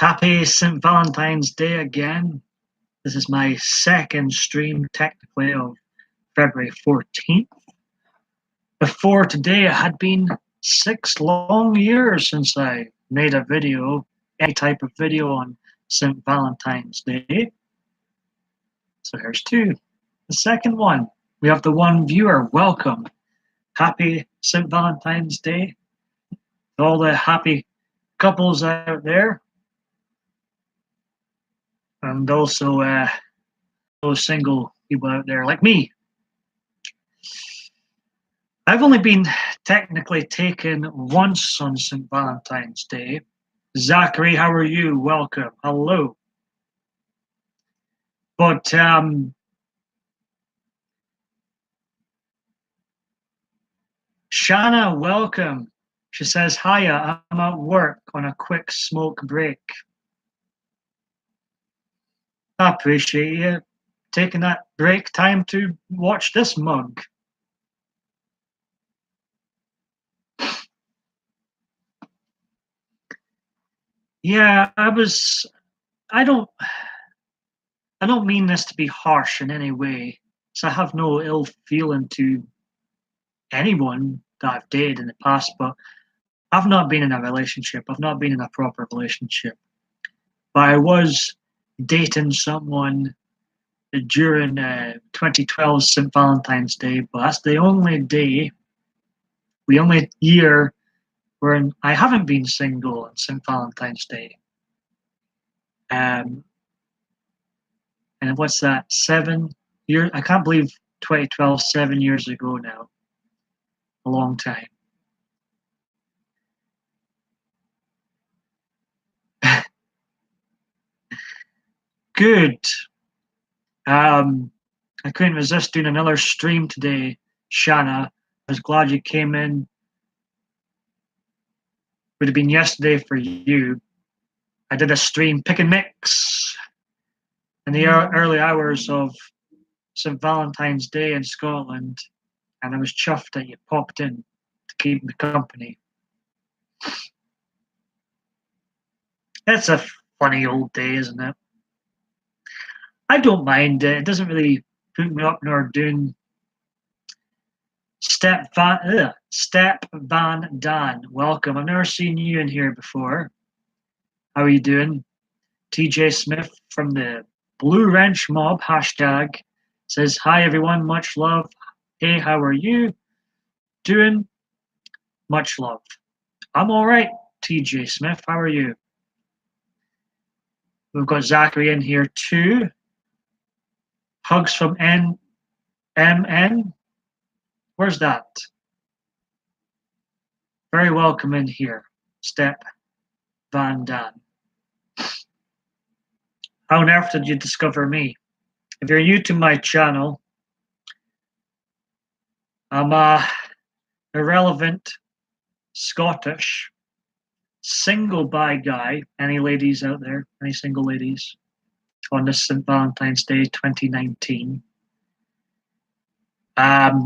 Happy St Valentine's Day again. This is my second stream, technically, of February 14th. Before today, it had been 6 long years since I made a video, any type of video on St Valentine's Day. So here's two. The second one, we have the one viewer. Welcome. Happy St Valentine's Day. All the happy couples out there. And also those single people out there like me. I've only been technically taken once on St. Valentine's Day. Zachary, how are you? Welcome. Hello. But Shanna, welcome. She says, hiya, I'm at work on a quick smoke break. I appreciate you taking that break time to watch this mug. Yeah, I don't mean this to be harsh in any way. So I have no ill feeling to anyone that I've dated in the past, but I've not been in a relationship. I've not been in a proper relationship. But I was dating someone during 2012 St. Valentine's Day, but that's the only year where I haven't been single on St. Valentine's Day. And what's that, 7 years? I can't believe 2012, 7 years ago now. A long time. Good. I couldn't resist doing another stream today, Shanna. I was glad you came in. Would have been yesterday for you. I did a stream pick and mix in the early hours of St. Valentine's Day in Scotland, and I was chuffed that you popped in to keep me company. It's a funny old day, isn't it? I don't mind it. It doesn't really put me up nor doing. Step Van Dan, welcome. I've never seen you in here before. How are you doing? TJ Smith from the Blue Wrench Mob hashtag says, hi everyone, much love. Hey, how are you doing? Much love. I'm all right, TJ Smith. How are you? We've got Zachary in here too. Hugs from NMN. Where's that? Very welcome in here, Step Van Dan. How on earth did you discover me? If you're new to my channel, I'm a irrelevant Scottish single bi guy. Any ladies out there? Any single ladies on this St. Valentine's Day 2019?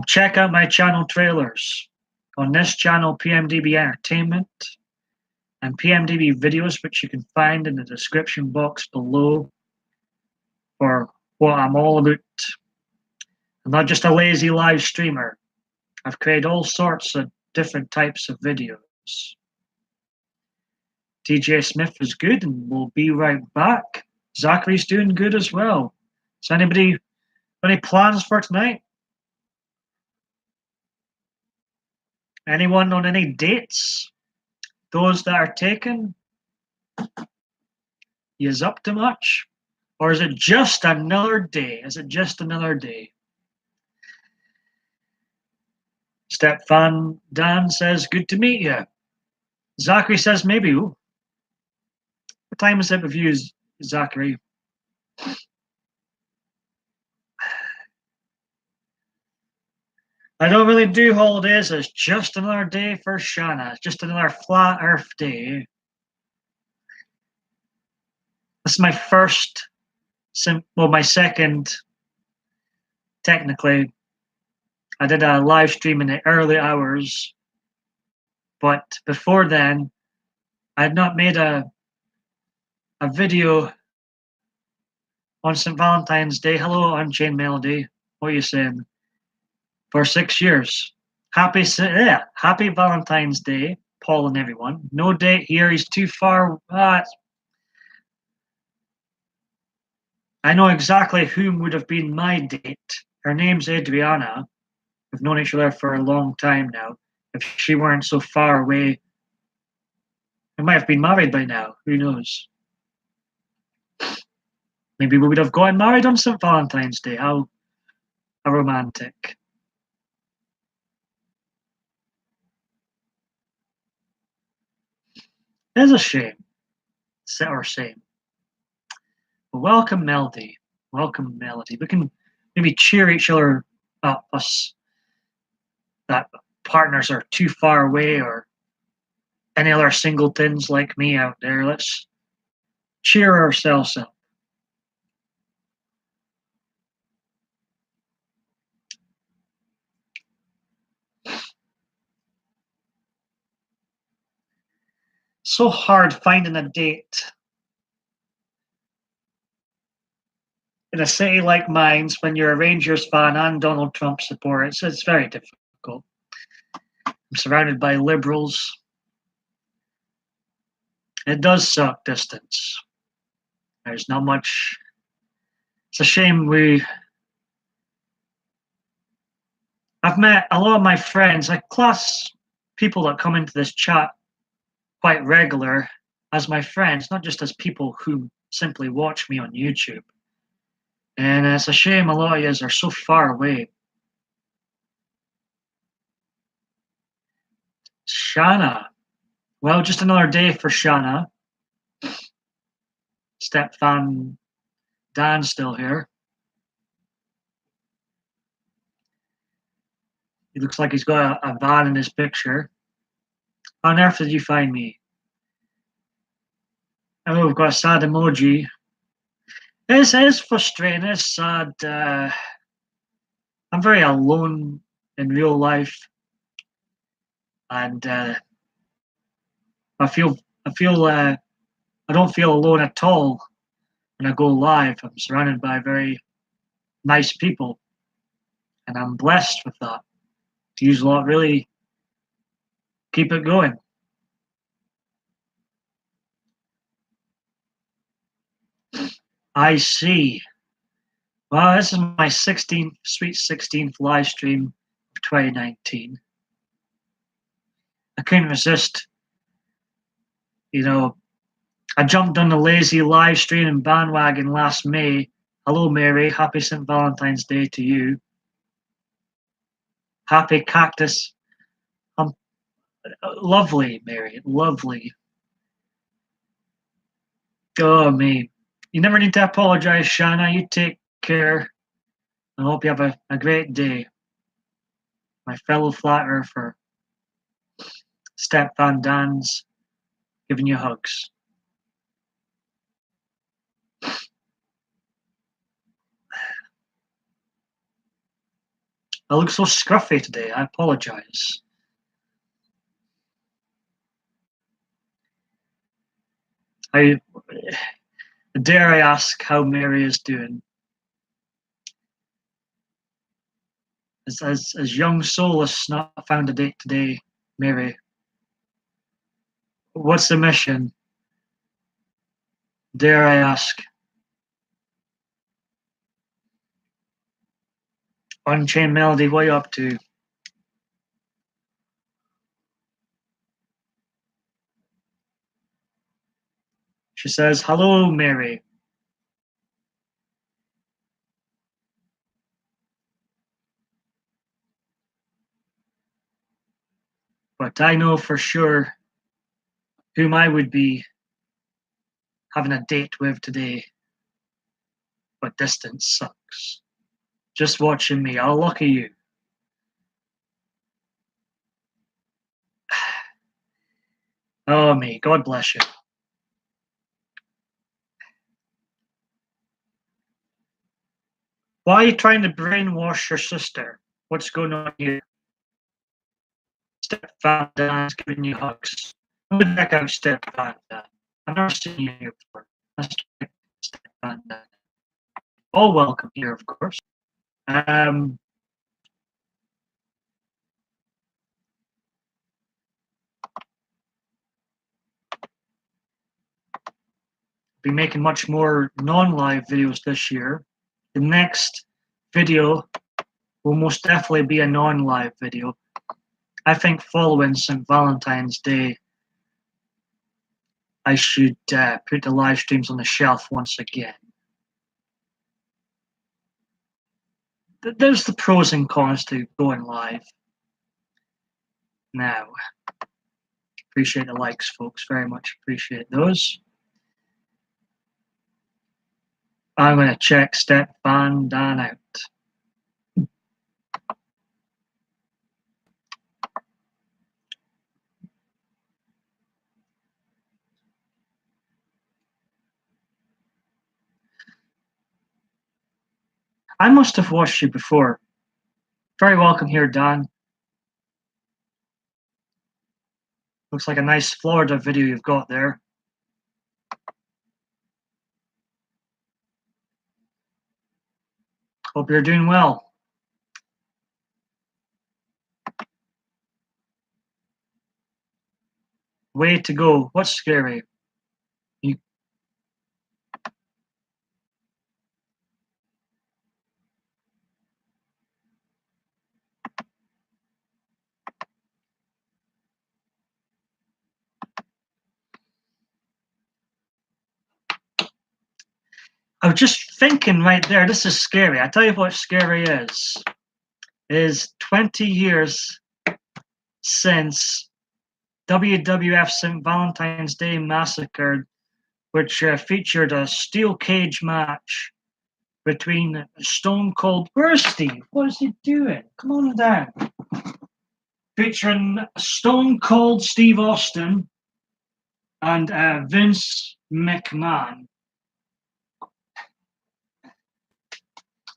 Check out my channel trailers. On this channel, PMDB Entertainment and PMDB videos, which you can find in the description box below for what I'm all about. I'm not just a lazy live streamer. I've created all sorts of different types of videos. TJ Smith is good and we'll be right back. Zachary's doing good as well. So anybody any plans for tonight? Anyone on any dates? Those that are taken? Is up to much? Or is it just another day? Is it just another day? Stefan Dan says, good to meet you. Zachary says, maybe. Ooh. What time is it with you, Zachary? I don't really do holidays. It's just another day for Shanna. It's just another flat earth day. This is my first, well, my second, technically. I did a live stream in the early hours. But before then, I had not made a a video on St Valentine's Day. Hello, Unchained Melody. What are you saying? For 6 years. Happy Valentine's Day, Paul and everyone. No date here. He's too far. I know exactly whom would have been my date. Her name's Adriana. We've known each other for a long time now. If she weren't so far away, we might have been married by now. Who knows? Maybe we would have gotten married on St. Valentine's Day. How romantic. It is a shame. Set or same. But welcome, Melody. Welcome, Melody. We can maybe cheer each other up, us that partners are too far away or any other singletons like me out there. Let's cheer ourselves up. So hard finding a date in a city like mine when you're a Rangers fan and Donald Trump supporter. It's very difficult. I'm surrounded by liberals. It does suck distance. There's not much. It's a shame I've met a lot of my friends. I class people that come into this chat quite regular as my friends, not just as people who simply watch me on YouTube. And it's a shame a lot of you are so far away. Shanna. Well, just another day for Shanna. Step fan Dan's still here. He looks like he's got a van in his picture. How on earth did you find me? Oh, we've got a sad emoji. It is frustrating. It's sad. I'm very alone in real life, and I feel I don't feel alone at all when I go live. I'm surrounded by very nice people, and I'm blessed with that. To use a lot, really keep it going. I see. Well, this is my 16th, sweet 16th live stream of 2019. I couldn't resist. You know, I jumped on the lazy live stream bandwagon last May. Hello, Mary. Happy St. Valentine's Day to you. Happy Cactus. Lovely, Mary. Lovely. Oh, me. You never need to apologize, Shanna. You take care. I hope you have a great day. My fellow flat earther, Step Van Dan's giving you hugs. I look so scruffy today. I apologize. Dare I ask how Mary is doing? As young soul has not found a date today, Mary. What's the mission? Dare I ask? Unchained Melody, what are you up to? She says, hello, Mary. But I know for sure whom I would be having a date with today. But distance sucks. Just watching me. I'll lucky you. Oh, me. God bless you. Why are you trying to brainwash your sister? What's going on here? Step Van Dan's giving you hugs. Who would check out Step Van Dan? I've never seen you here before. Let's check that. All welcome here, of course. Be making much more non-live videos this year. The next video will most definitely be a non-live video. I think following St Valentine's Day, I should put the live streams on the shelf once again. There's the pros and cons to going live. Now, appreciate the likes, folks. Very much appreciate those. I'm going to check Step Van Dan out. I must have watched you before. Very welcome here, Dan. Looks like a nice Florida video you've got there. Hope you're doing well. Way to go. What's scary? I was just thinking right there, this is scary. I tell you what scary is 20 years since WWF St. Valentine's Day Massacre, which featured a steel cage match between Stone Cold. Where's Steve? What is he doing? Come on down. Featuring Stone Cold Steve Austin and Vince McMahon.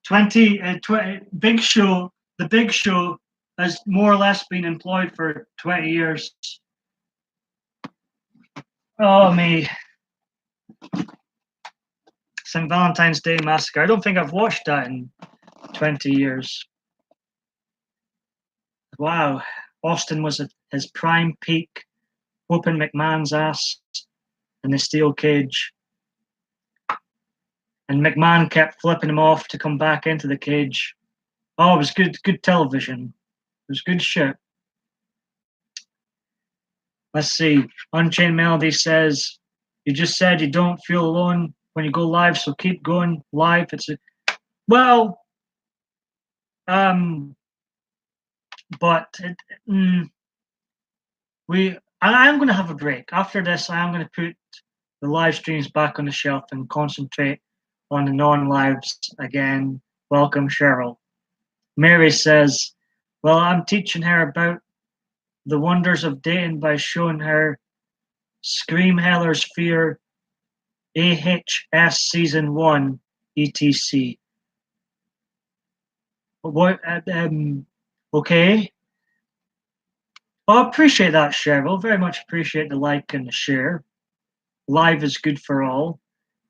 20 Big Show, the Big Show has more or less been employed for 20 years. Oh, me. St. Valentine's Day Massacre. I don't think I've watched that in 20 years. Wow. Austin was at his prime peak, whooping McMahon's ass in the steel cage. And McMahon kept flipping him off to come back into the cage. Oh, it was good television. It was good shit. Let's see. Unchained Melody says, you just said you don't feel alone when you go live, so keep going live. I'm going to have a break. After this, I am going to put the live streams back on the shelf and concentrate on the non-lives again. Welcome, Cheryl. Mary says, well, I'm teaching her about the wonders of dating by showing her Scream Heller's Fear, AHS Season 1, etc. What? Okay. Well, I appreciate that, Cheryl. Very much appreciate the like and the share. Live is good for all.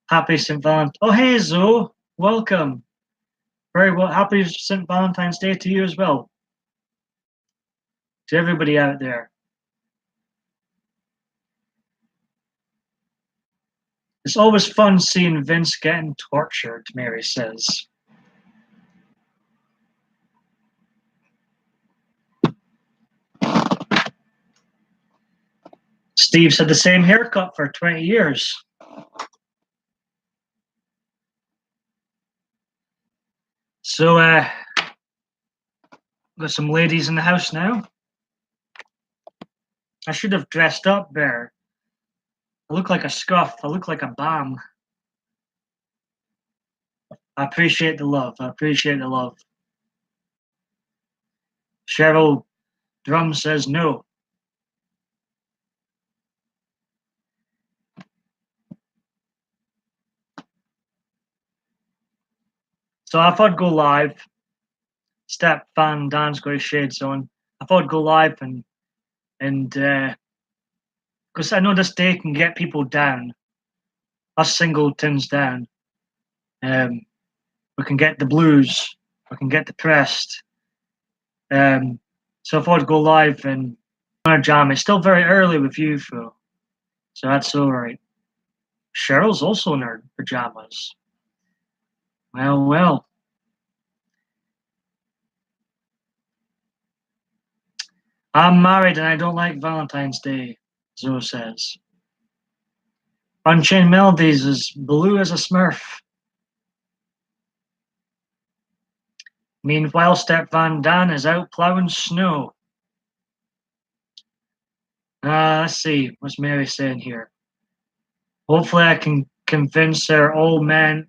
Happy St. Valentine's. Oh, hey, Zoe. Welcome. Very well. Happy St. Valentine's Day to you as well. To everybody out there. It's always fun seeing Vince getting tortured, Mary says. Steve's had the same haircut for 20 years. So, got some ladies in the house now. I should have dressed up there. I look like a scuff. I look like a bomb. I appreciate the love. I appreciate the love. Cheryl Drum says no. So I thought I'd go live. Step Fan Dan's got his shades on. I thought I'd go live and because I know this day can get people down. us singletons down. We can get the blues. We can get depressed. So if I would go live in our jam, it's still very early with you, Phil. So that's all right. Cheryl's also in her pajamas. Well, well. I'm married and I don't like Valentine's Day, Zoe says. Unchained Melodies is blue as a smurf. Meanwhile, Step Van Dan is out plowing snow. Let's see, what's Mary saying here? Hopefully I can convince her all men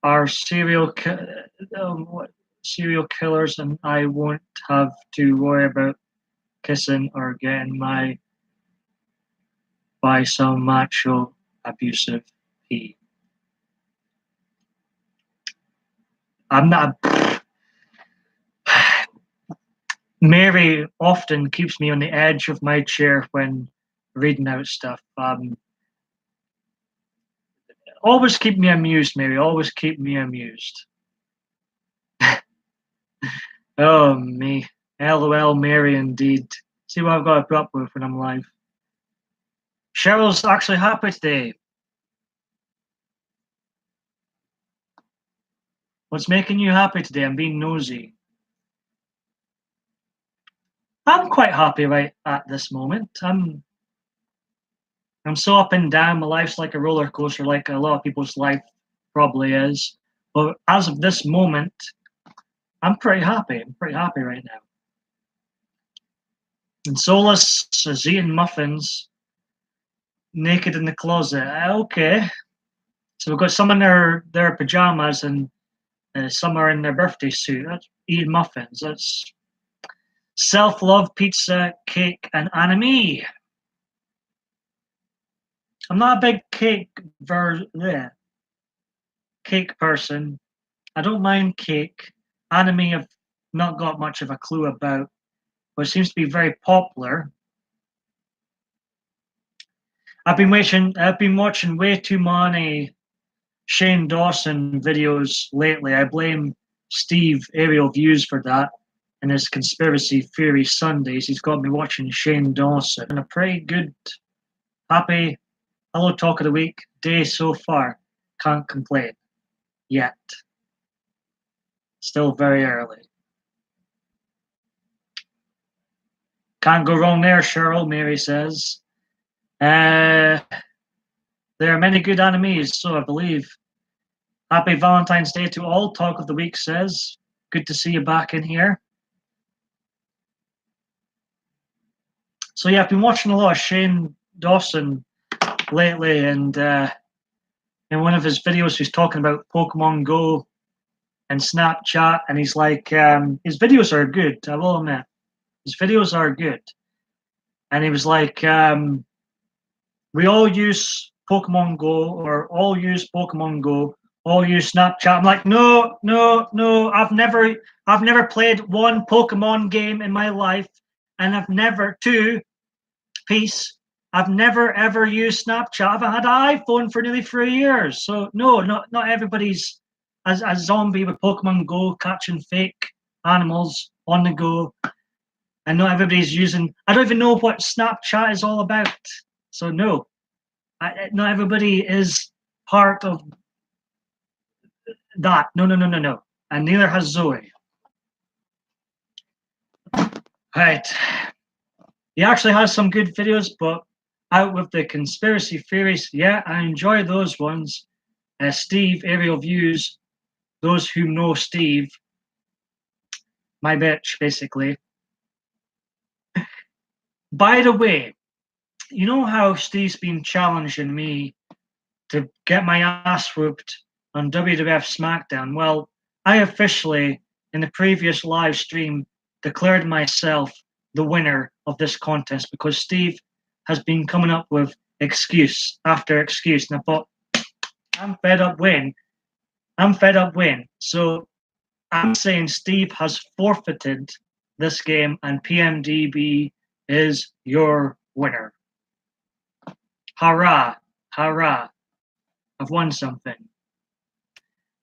are serial killers and I won't have to worry about kissing or getting by some macho abusive he. I'm not. Mary often keeps me on the edge of my chair when reading out stuff. Always keep me amused, Mary. Always keep me amused. Oh, me. LOL, Mary, indeed. See what I've got to put up with when I'm live. Cheryl's actually happy today. What's making you happy today? I'm being nosy. I'm quite happy right at this moment. I'm so up and down. My life's like a roller coaster, like a lot of people's life probably is. But as of this moment, I'm pretty happy. I'm pretty happy right now. And Solus is eating muffins naked in the closet. Okay. So we've got some in their pajamas and some are in their birthday suit. That's eating muffins. That's self-love, pizza, cake, and anime. I'm not a big cake person. I don't mind cake. Anime I've not got much of a clue about, but it seems to be very popular. I've been watching way too many Shane Dawson videos lately. I blame Steve Aerial Views for that and his conspiracy theory Sundays. He's got me watching Shane Dawson. And a pretty good, happy Hello Talk of the Week day so far. Can't complain yet. Still very early. Can't go wrong there, Cheryl, Mary says. There are many good animes, so I believe. Happy Valentine's Day to all, Talk of the Week says. Good to see you back in here. So yeah, I've been watching a lot of Shane Dawson lately, and in one of his videos he's talking about Pokemon Go and Snapchat, and he's like, his videos are good, I will admit. His videos are good. And he was like, we all use Pokemon Go, or all use Pokemon Go, all use Snapchat. I'm like, no. I've never played one Pokemon game in my life, and I've never I've never ever used Snapchat. I've had an iPhone for nearly 3 years. So no, not everybody's as a zombie with Pokemon Go catching fake animals on the go. And not everybody's using. I don't even know what Snapchat is all about. So no, not everybody is part of that. No. And neither has Zoe. Right. He actually has some good videos, but out with the conspiracy theories. Yeah, I enjoy those ones. Steve, Aerial Views, those who know Steve, my bitch, basically. By the way, you know how Steve's been challenging me to get my ass whooped on WWF SmackDown? Well, I officially, in the previous live stream, declared myself the winner of this contest because Steve has been coming up with excuse after excuse. And I thought, I'm fed up win. So I'm saying Steve has forfeited this game and PMDB is your winner. Hurrah. Hurrah. I've won something.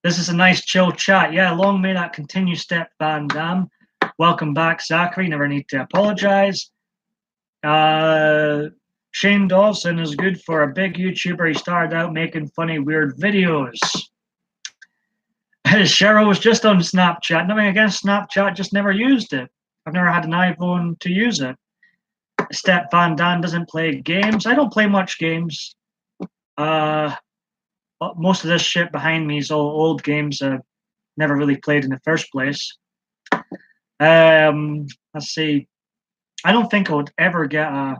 This is a nice chill chat. Yeah, long may that continue, Step Van Dam. Welcome back, Zachary. Never need to apologize. Shane Dawson is good for a big YouTuber. He started out making funny, weird videos. Cheryl was just on Snapchat. Nothing against Snapchat, just never used it. I've never had an iPhone to use it. Step Van Dam doesn't play games. I don't play much games. Most of this shit behind me is all old games I've never really played in the first place. Let's see. I don't think I would ever get an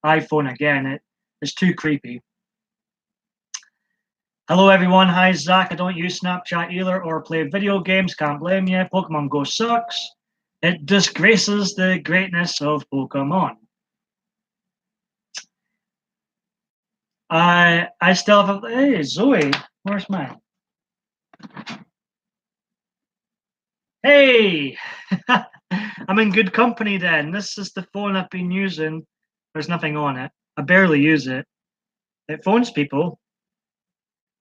iPhone again. It's too creepy. Hello, everyone. Hi, Zach. I don't use Snapchat either or play video games. Can't blame you. Pokemon Go sucks. It disgraces the greatness of Pokemon. I still have hey, Zoe. Where's mine? Hey! I'm in good company then. This is the phone I've been using. There's nothing on it. I barely use it. It phones people.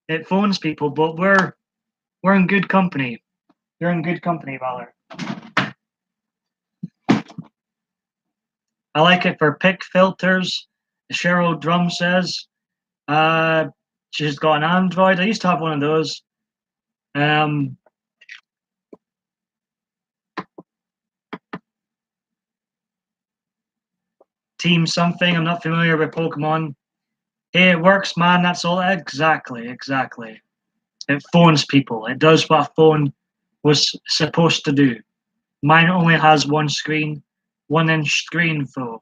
It phones people, but we're in good company. You're in good company, Valor. I like it for pic filters. Cheryl Drum says. She's got an Android. I used to have one of those. Team something. I'm not familiar with Pokemon. Hey, it works, man. That's all. Exactly. It phones people. It does what a phone was supposed to do. Mine only has one screen, 1-inch screen, though.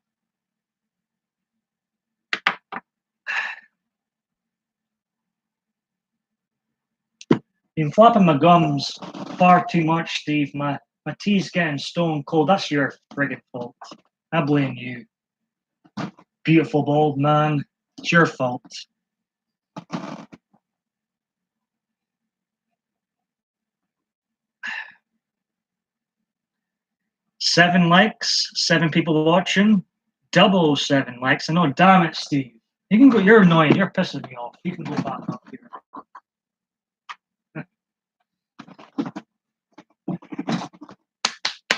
Been flapping my gums far too much, Steve. My tea's getting stone cold. That's your friggin' fault. I blame you. Beautiful bald man. It's your fault. 7 likes, 7 people watching, double 7 likes. I know, damn it, Steve. You can go. You're annoying. You're pissing me off. You can go back up here.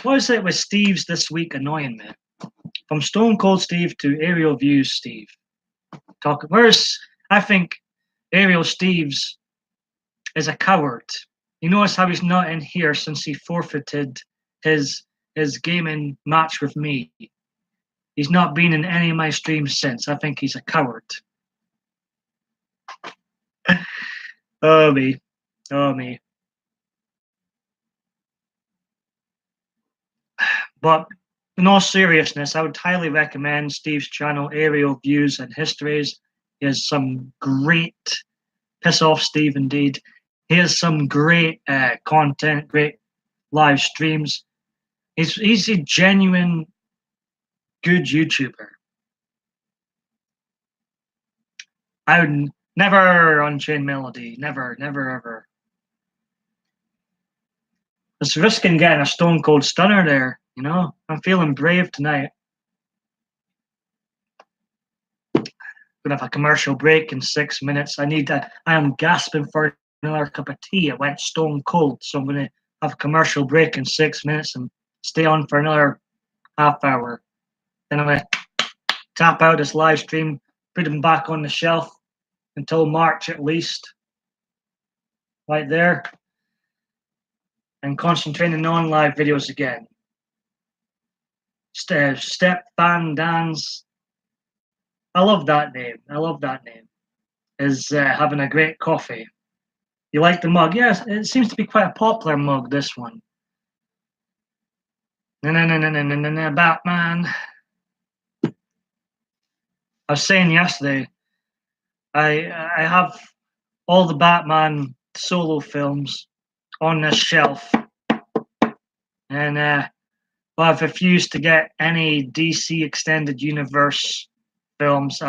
What is it with Steve's this week annoying me? From Stone Cold Steve to Aerial Views Steve. I think Aerial Steve's is a coward. You notice how he's not in here since he forfeited his gaming match with me. He's not been in any of my streams since. I think he's a coward. Oh me. But in all seriousness, I would highly recommend Steve's channel, Aerial Views and Histories. He has some great, piss off Steve indeed. He has some great content, great live streams. He's a genuine good YouTuber. I would never Unchained Melody, never ever. It's risking getting a stone cold stunner there, you know. I'm feeling brave tonight. Gonna have a commercial break in 6 minutes. I am gasping for another cup of tea. It went stone cold, so I'm gonna have a commercial break in 6 minutes and stay on for another half hour. Then I'm gonna tap out this live stream, put them back on the shelf until March at least. Right there. And concentrate on non-live videos again. Step Van Dance. I love that name. Is having a great coffee. You like the mug? Yes, it seems to be quite a popular mug, this one. Batman. I was saying yesterday, I have all the Batman solo films on this shelf. And I've refused to get any DC Extended Universe films.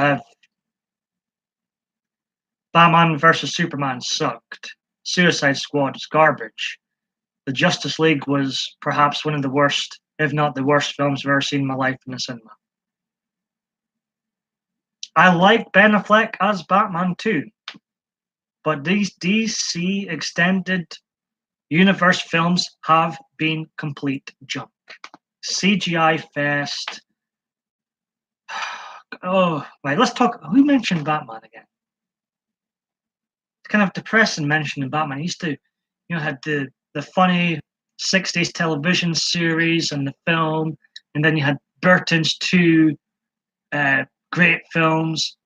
Batman vs. Superman sucked. Suicide Squad is garbage. The Justice League was perhaps one of the worst, if not the worst, films I've ever seen in my life in the cinema. I like Ben Affleck as Batman too, but these DC extended universe films have been complete junk. CGI fest. Oh, right. Let's talk. Who mentioned Batman again? It's kind of depressing mentioning Batman. He used to, had the funny '60s television series and the film, and then you had Burton's two great films.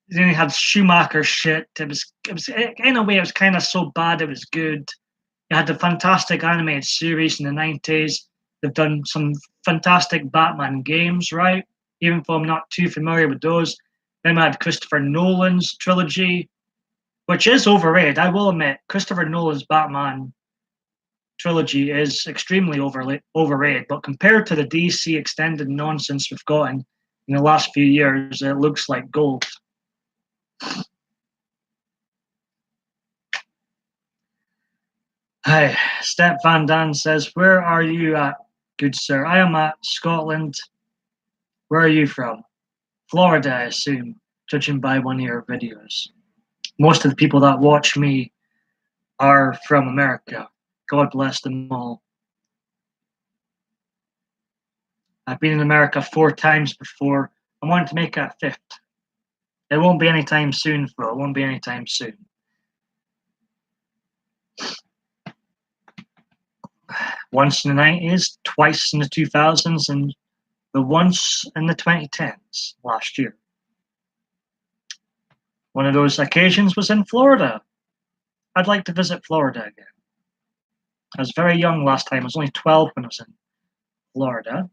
Then you had Schumacher's shit. It was in a way it was kind of so bad it was good. You had the fantastic animated series in the '90s. They've done some fantastic Batman games, right? Even though I'm not too familiar with those. Then we had Christopher Nolan's trilogy, which is overrated. I will admit, Christopher Nolan's Batman trilogy is extremely overrated. But compared to the DC extended nonsense we've gotten in the last few years, it looks like gold. Hi, Step Van Dan says, "Where are you at, good sir?" I am at Scotland. Where are you from? Florida, I assume, judging by one of your videos. Most of the people that watch me are from America. God bless them all. I've been in America 4 times before. I want to make it a fifth. It won't be anytime soon, bro. It won't be anytime soon. Once in the 90s, twice in the 2000s, and the once in the 2010s last year. One of those occasions was in Florida. I'd like to visit Florida again. I was very young last time. I was only 12 when I was in Florida.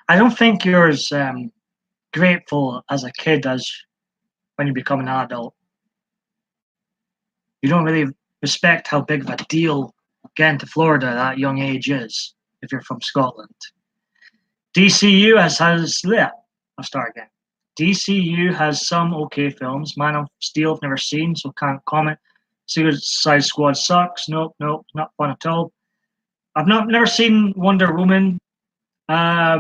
I don't think you're as grateful as a kid as when you become an adult. You don't really respect how big of a deal getting to Florida at that young age is if you're from Scotland. DCU I'll start again. DCU has some okay films. Man of Steel I've never seen, so can't comment. Suicide Squad sucks. Nope, not fun at all. I've never seen Wonder Woman. I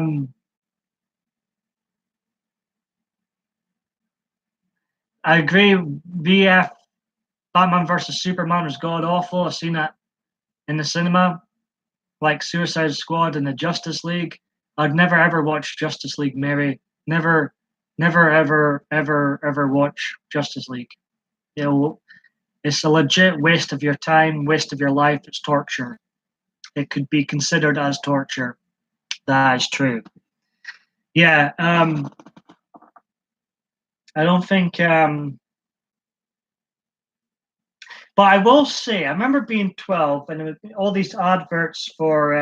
agree. VF Batman versus Superman was god awful. I've seen that in the cinema, like Suicide Squad and the Justice League. I'd never ever watch Justice League, Mary. Never, never, ever watch Justice League. It's a legit waste of your time, waste of your life. It's torture. It could be considered as torture. That is true. Yeah, I don't think. But I will say, I remember being 12 and all these adverts for,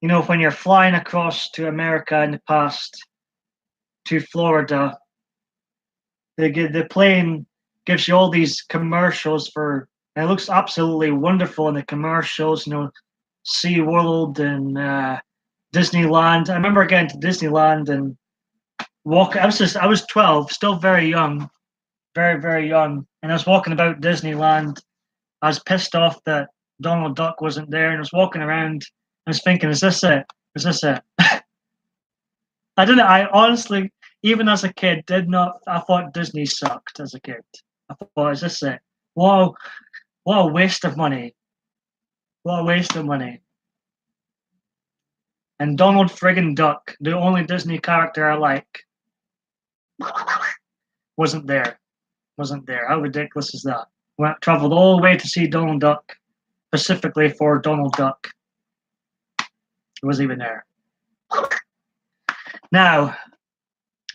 when you're flying across to America in the past to Florida, the plane gives you all these commercials and it looks absolutely wonderful in the commercials, SeaWorld and Disneyland. I remember getting to Disneyland and I was 12, still very young, very, very young. And I was walking about Disneyland. I was pissed off that Donald Duck wasn't there, and I was walking around. I was thinking, "Is this it? Is this it?" I didn't. I honestly, even as a kid, did not. I thought Disney sucked as a kid. I thought, "Is this it? Wow, what a waste of money! What a waste of money!" And Donald friggin' Duck, the only Disney character I like, wasn't there. Wasn't there. How ridiculous is that? Traveled all the way to see Donald Duck, specifically for Donald Duck. He wasn't even there. Now,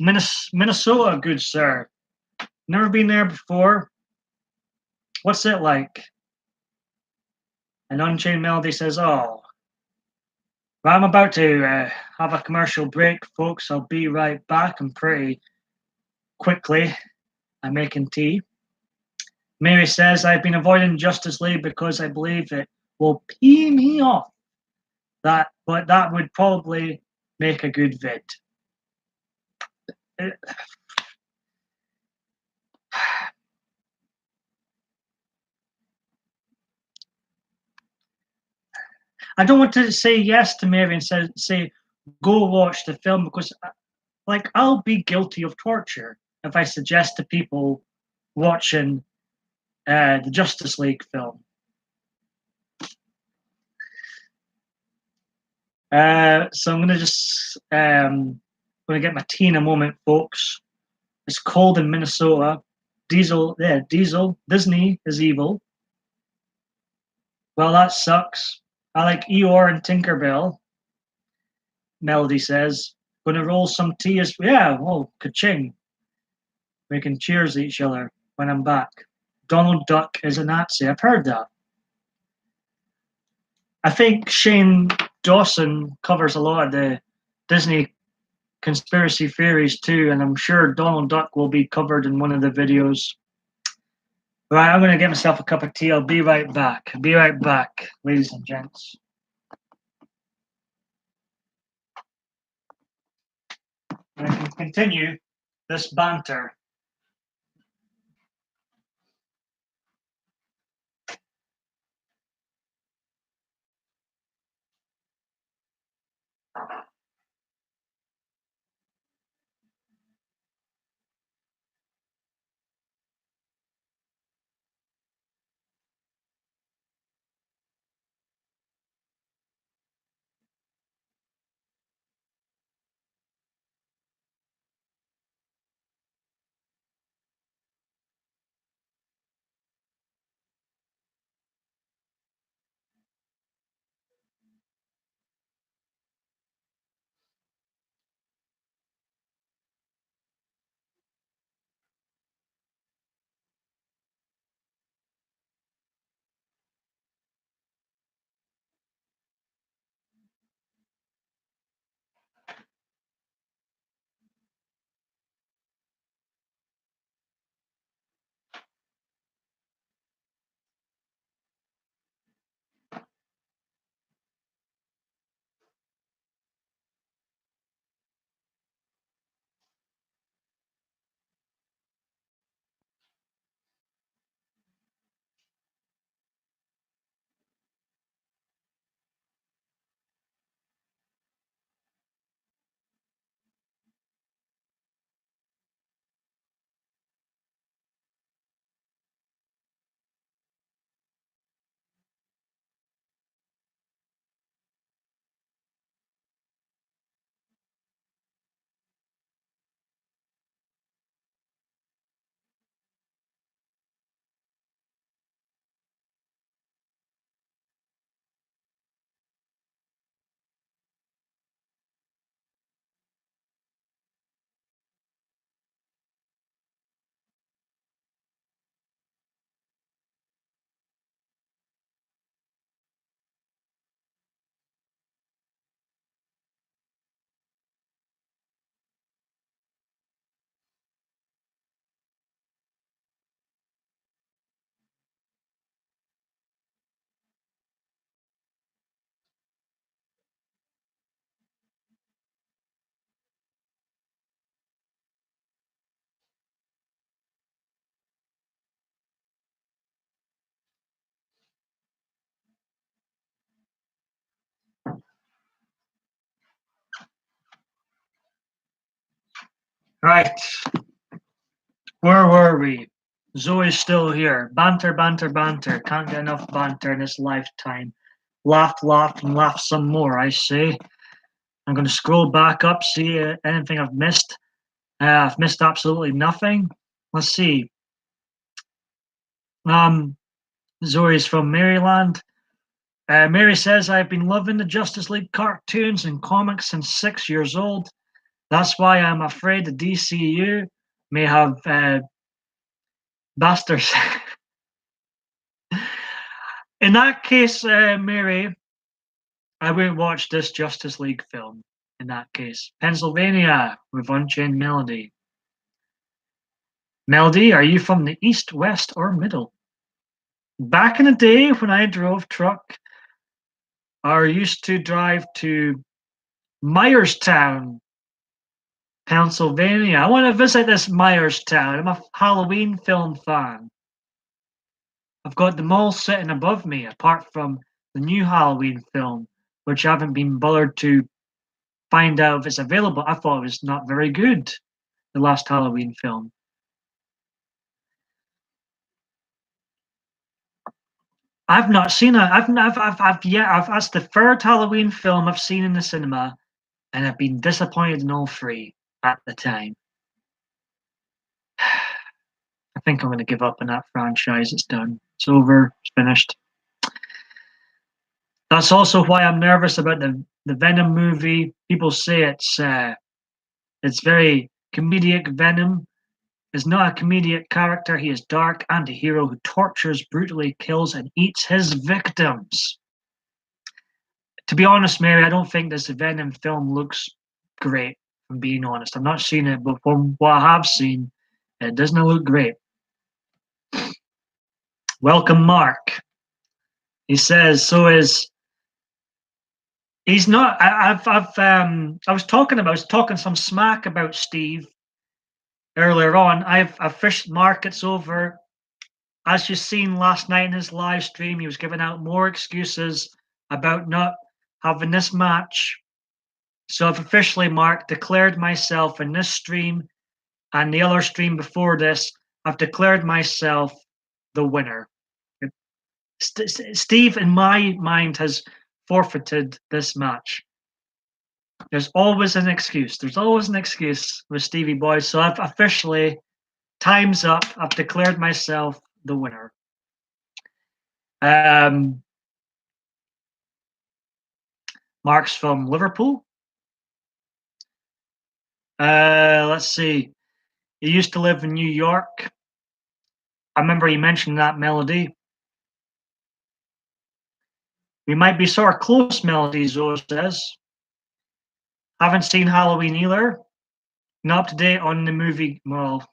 Minnesota, good sir. Never been there before. What's it like? And Unchained Melody says, "Oh, well, I'm about to have a commercial break, folks. I'll be right back. I'm pretty quickly. I'm making tea." Mary says, "I've been avoiding Justice League because I believe it will pee me off. But that would probably make a good vid." I don't want to say yes to Mary and say go watch the film, because like I'll be guilty of torture if I suggest to people watching the Justice League film. So I'm gonna just gonna get my tea in a moment, folks. It's cold in Minnesota. Diesel, Disney is evil. Well, that sucks. I like Eeyore and Tinkerbell. Melody says, "Gonna roll some tea as yeah." Well, ka-ching. We can cheers each other when I'm back. Donald Duck is a Nazi. I've heard that. I think Shane Dawson covers a lot of the Disney conspiracy theories too, and I'm sure Donald Duck will be covered in one of the videos. Right, I'm gonna get myself a cup of tea. I'll be right back. Be right back, ladies and gents. And I can continue this banter. Right, where were we? Zoe's still here. Banter, banter, banter. Can't get enough banter in this lifetime. Laugh, laugh, and laugh some more, I say. I'm going to scroll back up, see anything I've missed. I've missed absolutely nothing. Let's see. Um, Zoe's from Maryland. Mary says, I've been loving the Justice League cartoons and comics since 6 years old. That's why I'm afraid the DCU may have bastards. In that case, Mary, I won't watch this Justice League film. In that case, Pennsylvania with Unchained Melody. Melody, are you from the east, west, or middle? Back in the day when I drove truck, I used to drive to Myerstown, Pennsylvania. I want to visit this Myerstown. I'm a Halloween film fan. I've got them all sitting above me, apart from the new Halloween film, which I haven't been bothered to find out if it's available. I thought it was not very good, the last Halloween film. I've not seen it. That's the third Halloween film I've seen in the cinema, and I've been disappointed in all three at the time. I think I'm going to give up on that franchise. It's done. It's over. It's finished. That's also why I'm nervous about the Venom movie. People say it's very comedic. Venom is not a comedic character. He is dark anti-hero who tortures, brutally kills, and eats his victims. To be honest, Mary, I don't think this Venom film looks great. If I'm being honest, I've not seen it, but from what I have seen, it doesn't look great. Welcome, Mark. He says, so is he's not. I was talking some smack about Steve earlier on. I've fished markets over. As you've seen last night in his live stream, he was giving out more excuses about not having this match. So I've officially, Mark, declared myself in this stream and the other stream before this. I've declared myself the winner. Steve, in my mind, has forfeited this match. There's always an excuse. There's always an excuse with Stevie Boy. So I've officially, time's up. I've declared myself the winner. Mark's from Liverpool. Let's see. He used to live in New York. I remember he mentioned that Melody. We might be sort of close, Melody, Zoe says. Haven't seen Halloween either. Not up to date on the movie. Well,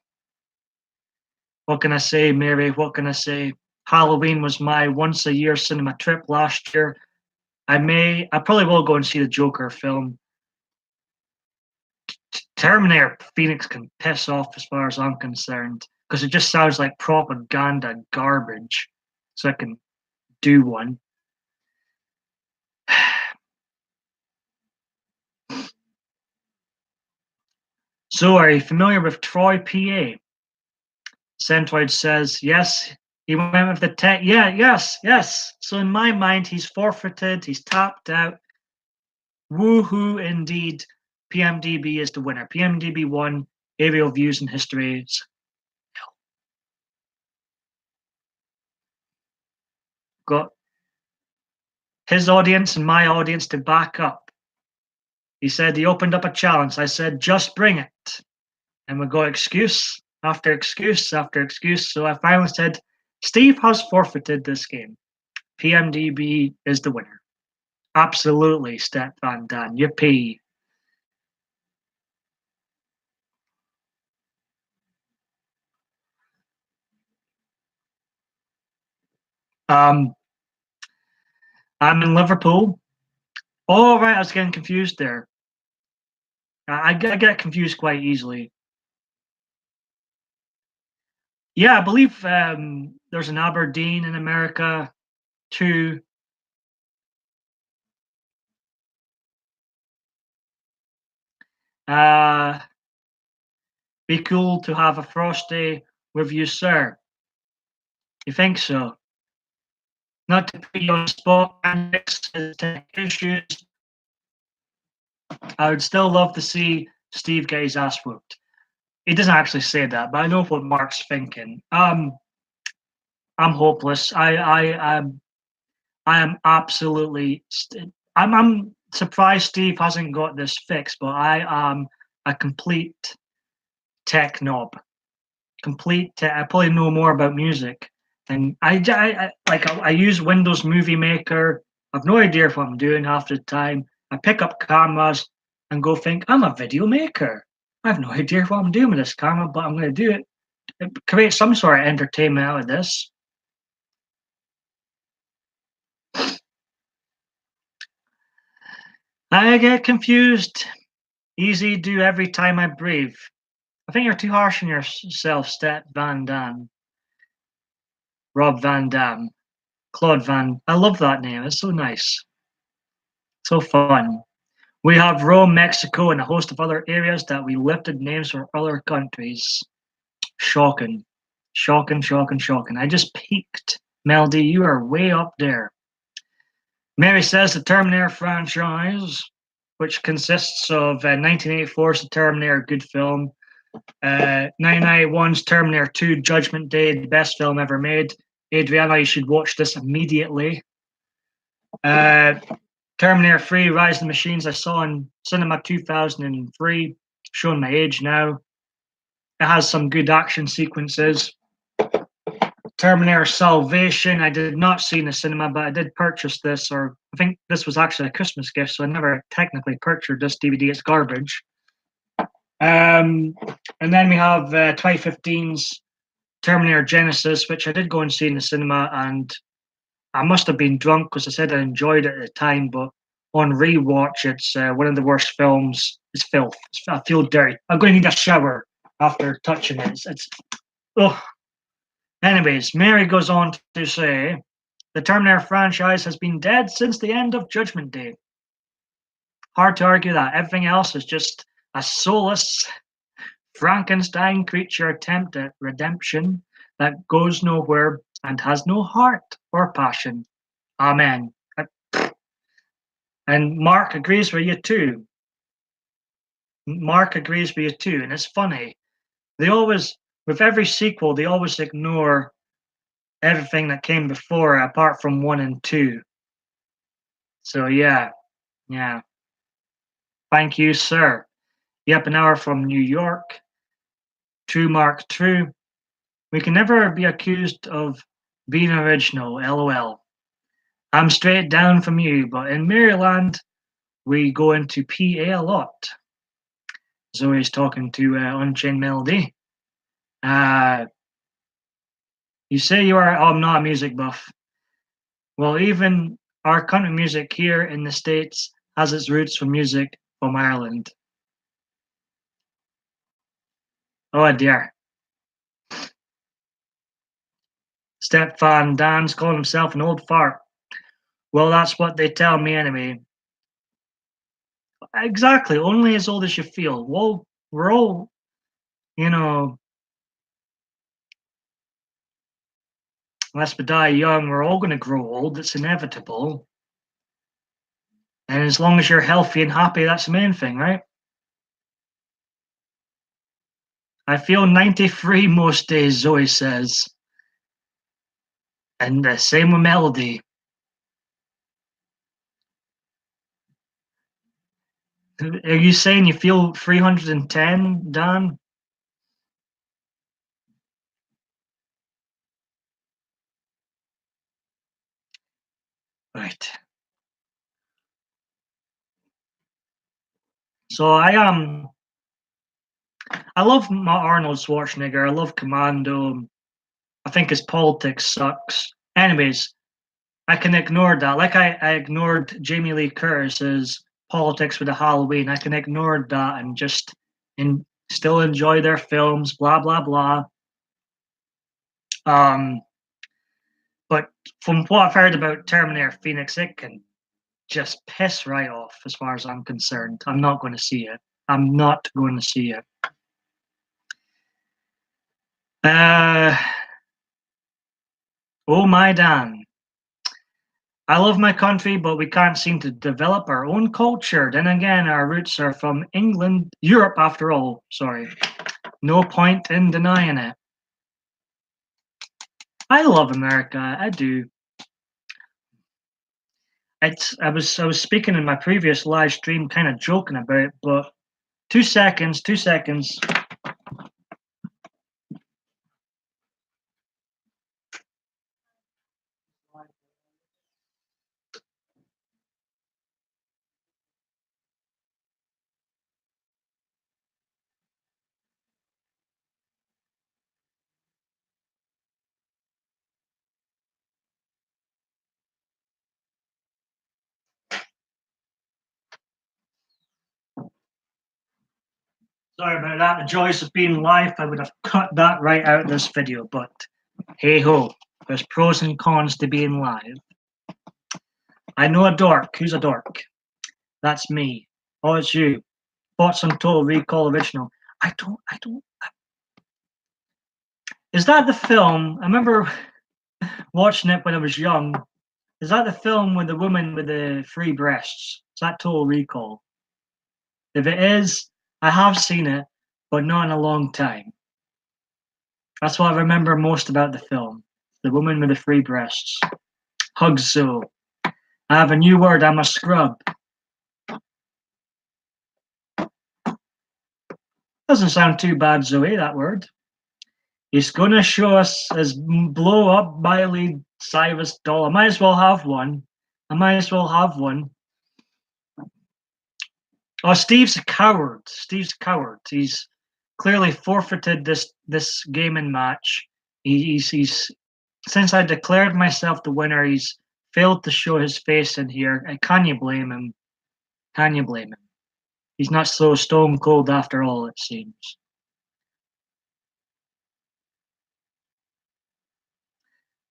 what can I say, Mary? What can I say? Halloween was my once a year cinema trip last year. I probably will go and see the Joker film. Terminator Phoenix can piss off as far as I'm concerned, because it just sounds like propaganda garbage. So I can do one. So, are you familiar with Troy, PA? Centroid says, yes, he went with the tech. Yeah, yes. So, in my mind, he's forfeited, he's tapped out. Woohoo, indeed. PMDB is the winner. PMDB won aerial views and histories. Got his audience and my audience to back up. He said he opened up a challenge. I said, just bring it. And we got excuse after excuse after excuse. So I finally said, Steve has forfeited this game. PMDB is the winner. Absolutely, Step Van Dan. Yippee. I'm in Liverpool. Oh, right, I was getting confused there. I get confused quite easily. Yeah, I believe there's an Aberdeen in America too. Be cool to have a frosty with you, sir. You think so? Not to put you on the spot and tech issues. I would still love to see Steve get his ass whooped. He doesn't actually say that, but I know what Mark's thinking. I'm hopeless. I am absolutely. I'm surprised Steve hasn't got this fixed, but I am a complete tech knob. Complete. I probably know more about music, and I use Windows Movie Maker. I've no idea what I'm doing half the time. I pick up cameras and go think I'm a video maker. I have no idea what I'm doing with this camera, but I'm going to do it. Create some sort of entertainment out of this. I get confused. Easy do every time I breathe. I think you're too harsh on yourself, Step Van Dam. Rob Van Dam. Claude Van. I love that name. It's so nice. So fun. We have Rome, Mexico, and a host of other areas that we lifted names from other countries. Shocking. Shocking, shocking, shocking. I just peaked. Melody, you are way up there. Mary says the Terminator franchise, which consists of 1984's The Terminator, good film, 1991's Terminator 2, Judgment Day, the best film ever made. Adriana, you should watch this immediately. Terminator 3, Rise of the Machines, I saw in cinema 2003, showing my age now. It has some good action sequences. Terminator Salvation, I did not see in the cinema, but I did purchase this, or I think this was actually a Christmas gift, so I never technically purchased this DVD. It's garbage. And then we have 2015's Terminator Genesis, which I did go and see in the cinema, and I must have been drunk because I said I enjoyed it at the time, but on rewatch, it's one of the worst films. It's filth. I feel dirty. I'm going to need a shower after touching it. It's oh. Anyways, Mary goes on to say, the Terminator franchise has been dead since the end of Judgment Day. Hard to argue that. Everything else is just a soulless Frankenstein creature attempt at redemption that goes nowhere and has no heart or passion. Amen. And Mark agrees with you too. Mark agrees with you too. And it's funny. They always, with every sequel, they always ignore everything that came before apart from 1 and 2. So yeah. Thank you, sir. Yep, an hour from New York. True, Mark, true. We can never be accused of being original, lol. I'm straight down from you, but in Maryland, we go into PA a lot. Zoe's talking to Unchained Melody. You say you are, oh, I'm not a music buff. Well, even our country music here in the States has its roots from music from Ireland. Oh dear. Stepfan Dan's calling himself an old fart. Well, that's what they tell me anyway. Exactly, only as old as you feel. Well, we're all, you know, unless we die young, we're all going to grow old. It's inevitable. And as long as you're healthy and happy, that's the main thing, right? I feel 93 most days, Zoe says. And the same with Melody. Are you saying you feel 310, Dan? Right. So I love Arnold Schwarzenegger. I love Commando. I think his politics sucks. Anyways, I can ignore that. Like I ignored Jamie Lee Curtis's politics with the Halloween. I can ignore that and just still enjoy their films, blah blah blah. But from what I've heard about Terminator Phoenix, it can just piss right off as far as I'm concerned. I'm not going to see it. I'm not going to see it. Oh my Dan. I love my country, but we can't seem to develop our own culture. Then again, our roots are from England, Europe after all. Sorry. No point in denying it. I love America. I do. I was speaking in my previous live stream, kind of joking about it, but 2 seconds. Sorry about that. The joys of being live. I would have cut that right out of this video, but hey ho. There's pros and cons to being live. I know a dork. Who's a dork? That's me. Oh, it's you. Thoughts on Total Recall original. I don't. Is that the film? I remember watching it when I was young. Is that the film with the woman with the free breasts? Is that Total Recall? If it is, I have seen it, but not in a long time. That's what I remember most about the film. The woman with the free breasts. Hugs, so. I have a new word. I'm a scrub. Doesn't sound too bad, Zoe, that word. He's going to show us his blow up Miley Cyrus doll. I might as well have one. Oh, Steve's a coward. He's clearly forfeited this gaming match. He's since I declared myself the winner, he's failed to show his face in here. Can you blame him? He's not so stone cold after all, it seems.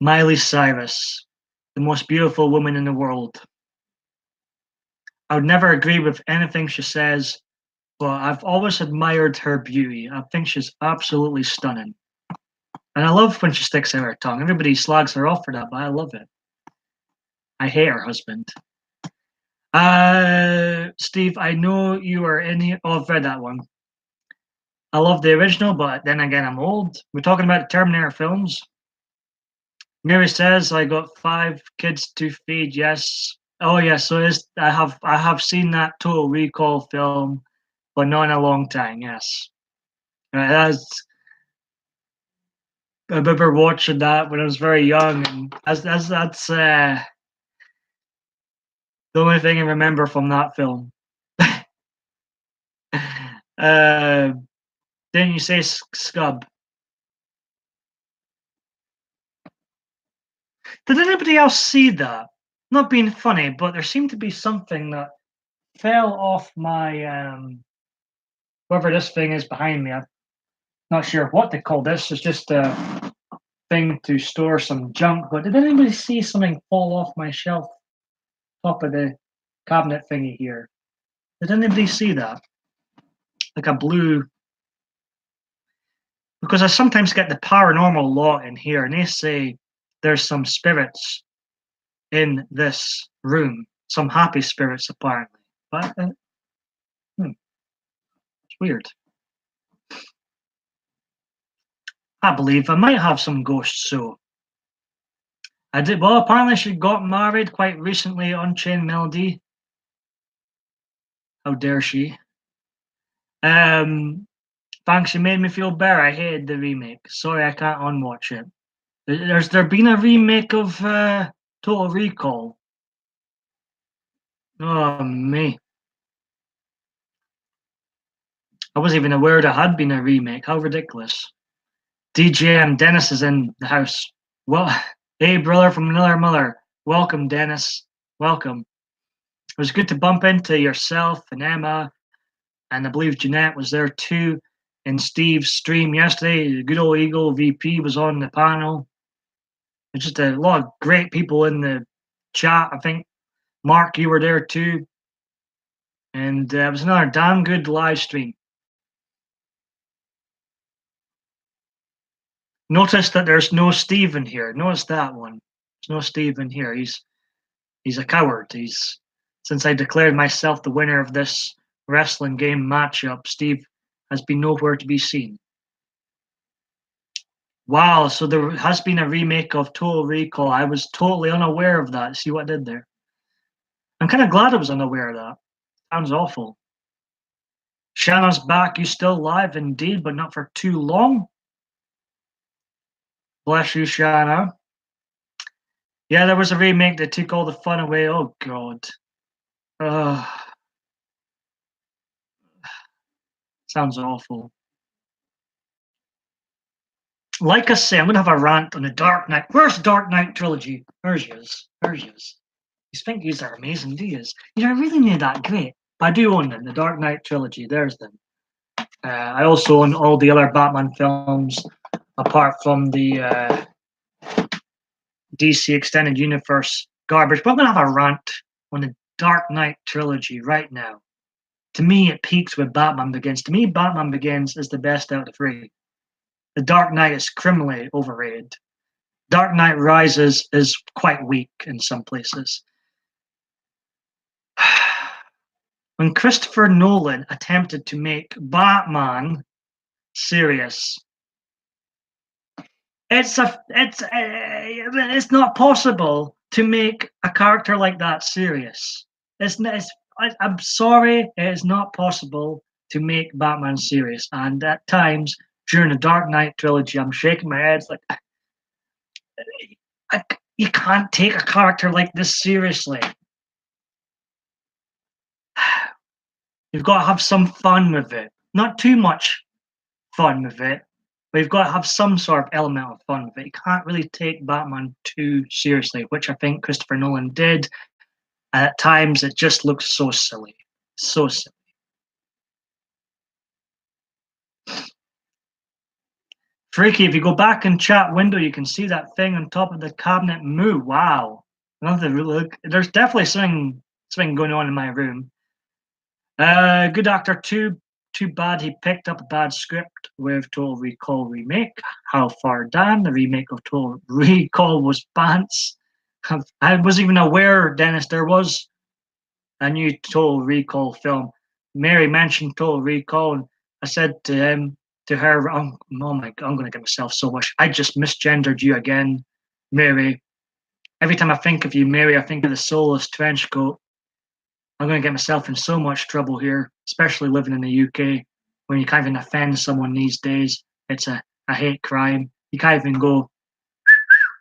Miley Cyrus, the most beautiful woman in the world. I would never agree with anything she says, but I've always admired her beauty. I think she's absolutely stunning. And I love when she sticks out her tongue. Everybody slags her off for that, but I love it. I hate her husband. Steve, I know you are in here. Oh, I've read that one. I love the original, but then again, I'm old. We're talking about the Terminator films. Mary says, I got 5 kids to feed. Yes. Oh, yes. So I have seen that Total Recall film, but not in a long time. Yes. I remember watching that when I was very young, and that's the only thing I remember from that film. Didn't you say scub? Did anybody else see that? Not being funny, but there seemed to be something that fell off my whatever this thing is behind me. I'm not sure what they call this. It's just a thing to store some junk. But did anybody see something fall off my shelf, top of the cabinet thingy here? Did anybody see that? Like a blue. Because I sometimes get the paranormal lot in here, and they say there's some spirits in this room, some happy spirits apparently. But it's weird. I believe I might have some ghosts, so I did. Well, apparently she got married quite recently on Chain Melody. How dare she? Thanks, you made me feel better. I hated the remake. Sorry, I can't unwatch it. There's there been a remake of Total Recall? Oh me. I wasn't even aware there had been a remake. How ridiculous. DJM Dennis is in the house. Well, hey, brother from another mother. Welcome, Dennis. Welcome. It was good to bump into yourself and Emma, and I believe Jeanette was there too in Steve's stream yesterday. The good old Eagle VP was on the panel. There's just a lot of great people in the chat. I think, Mark, you were there too. And it was another damn good live stream. Notice that there's no Steve in here. Notice that one. There's no Steve in here. He's a coward. Since I declared myself the winner of this wrestling game matchup, Steve has been nowhere to be seen. Wow, so there has been a remake of Total Recall. I was totally unaware of that. See what I did there? I'm kind of glad I was unaware of that. Sounds awful. Shanna's back. You still live indeed, but not for too long. Bless you, Shanna. Yeah, there was a remake that took all the fun away. Oh, God. Sounds awful. Like I say, I'm going to have a rant on the Dark Knight. Where's the Dark Knight trilogy? There's yours. These figures are amazing, do you? You know, I really need that great. I do own them, the Dark Knight trilogy. There's them. I also own all the other Batman films, apart from the DC Extended Universe garbage, but I'm going to have a rant on the Dark Knight trilogy right now. To me, it peaks with Batman Begins. To me, Batman Begins is the best out of the three. The Dark Knight is criminally overrated. Dark Knight Rises is quite weak in some places. When Christopher Nolan attempted to make Batman serious, it's not possible to make a character like that serious. I'm sorry, it is not possible to make Batman serious. And at times during the Dark Knight trilogy, I'm shaking my head like, you can't take a character like this seriously. You've got to have some fun with it. Not too much fun with it, but you've got to have some sort of element of fun with it. You can't really take Batman too seriously, which I think Christopher Nolan did. And at times, it just looks so silly. So silly. Freaky, if you go back in chat window, you can see that thing on top of the cabinet move. Wow. There's definitely something going on in my room. Good actor, too bad he picked up a bad script with Total Recall remake. How far, Dan? The remake of Total Recall was pants. I wasn't even aware, Dennis, there was a new Total Recall film. Mary mentioned Total Recall, and I said to her, oh my God, I'm going to get myself so much. I just misgendered you again, Mary. Every time I think of you, Mary, I think of the soulless trench coat. I'm going to get myself in so much trouble here, especially living in the UK, when you can't even offend someone these days. It's a hate crime. You can't even go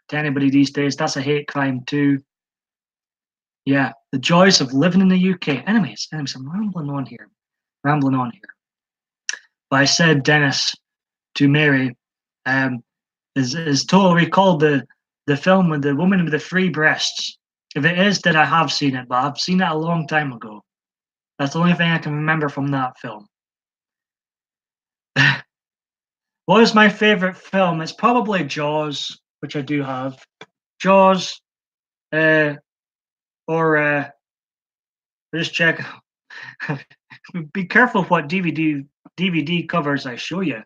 to anybody these days. That's a hate crime too. Yeah, the joys of living in the UK. Anyways, I'm rambling on here. But I said, Dennis, to Mary, is Total Recall the film with the woman with the three breasts? If it is, then I have seen it, but I've seen it a long time ago. That's the only thing I can remember from that film. What is my favorite film? It's probably Jaws, which I do have. Jaws, or just check. Be careful what DVD covers I show you.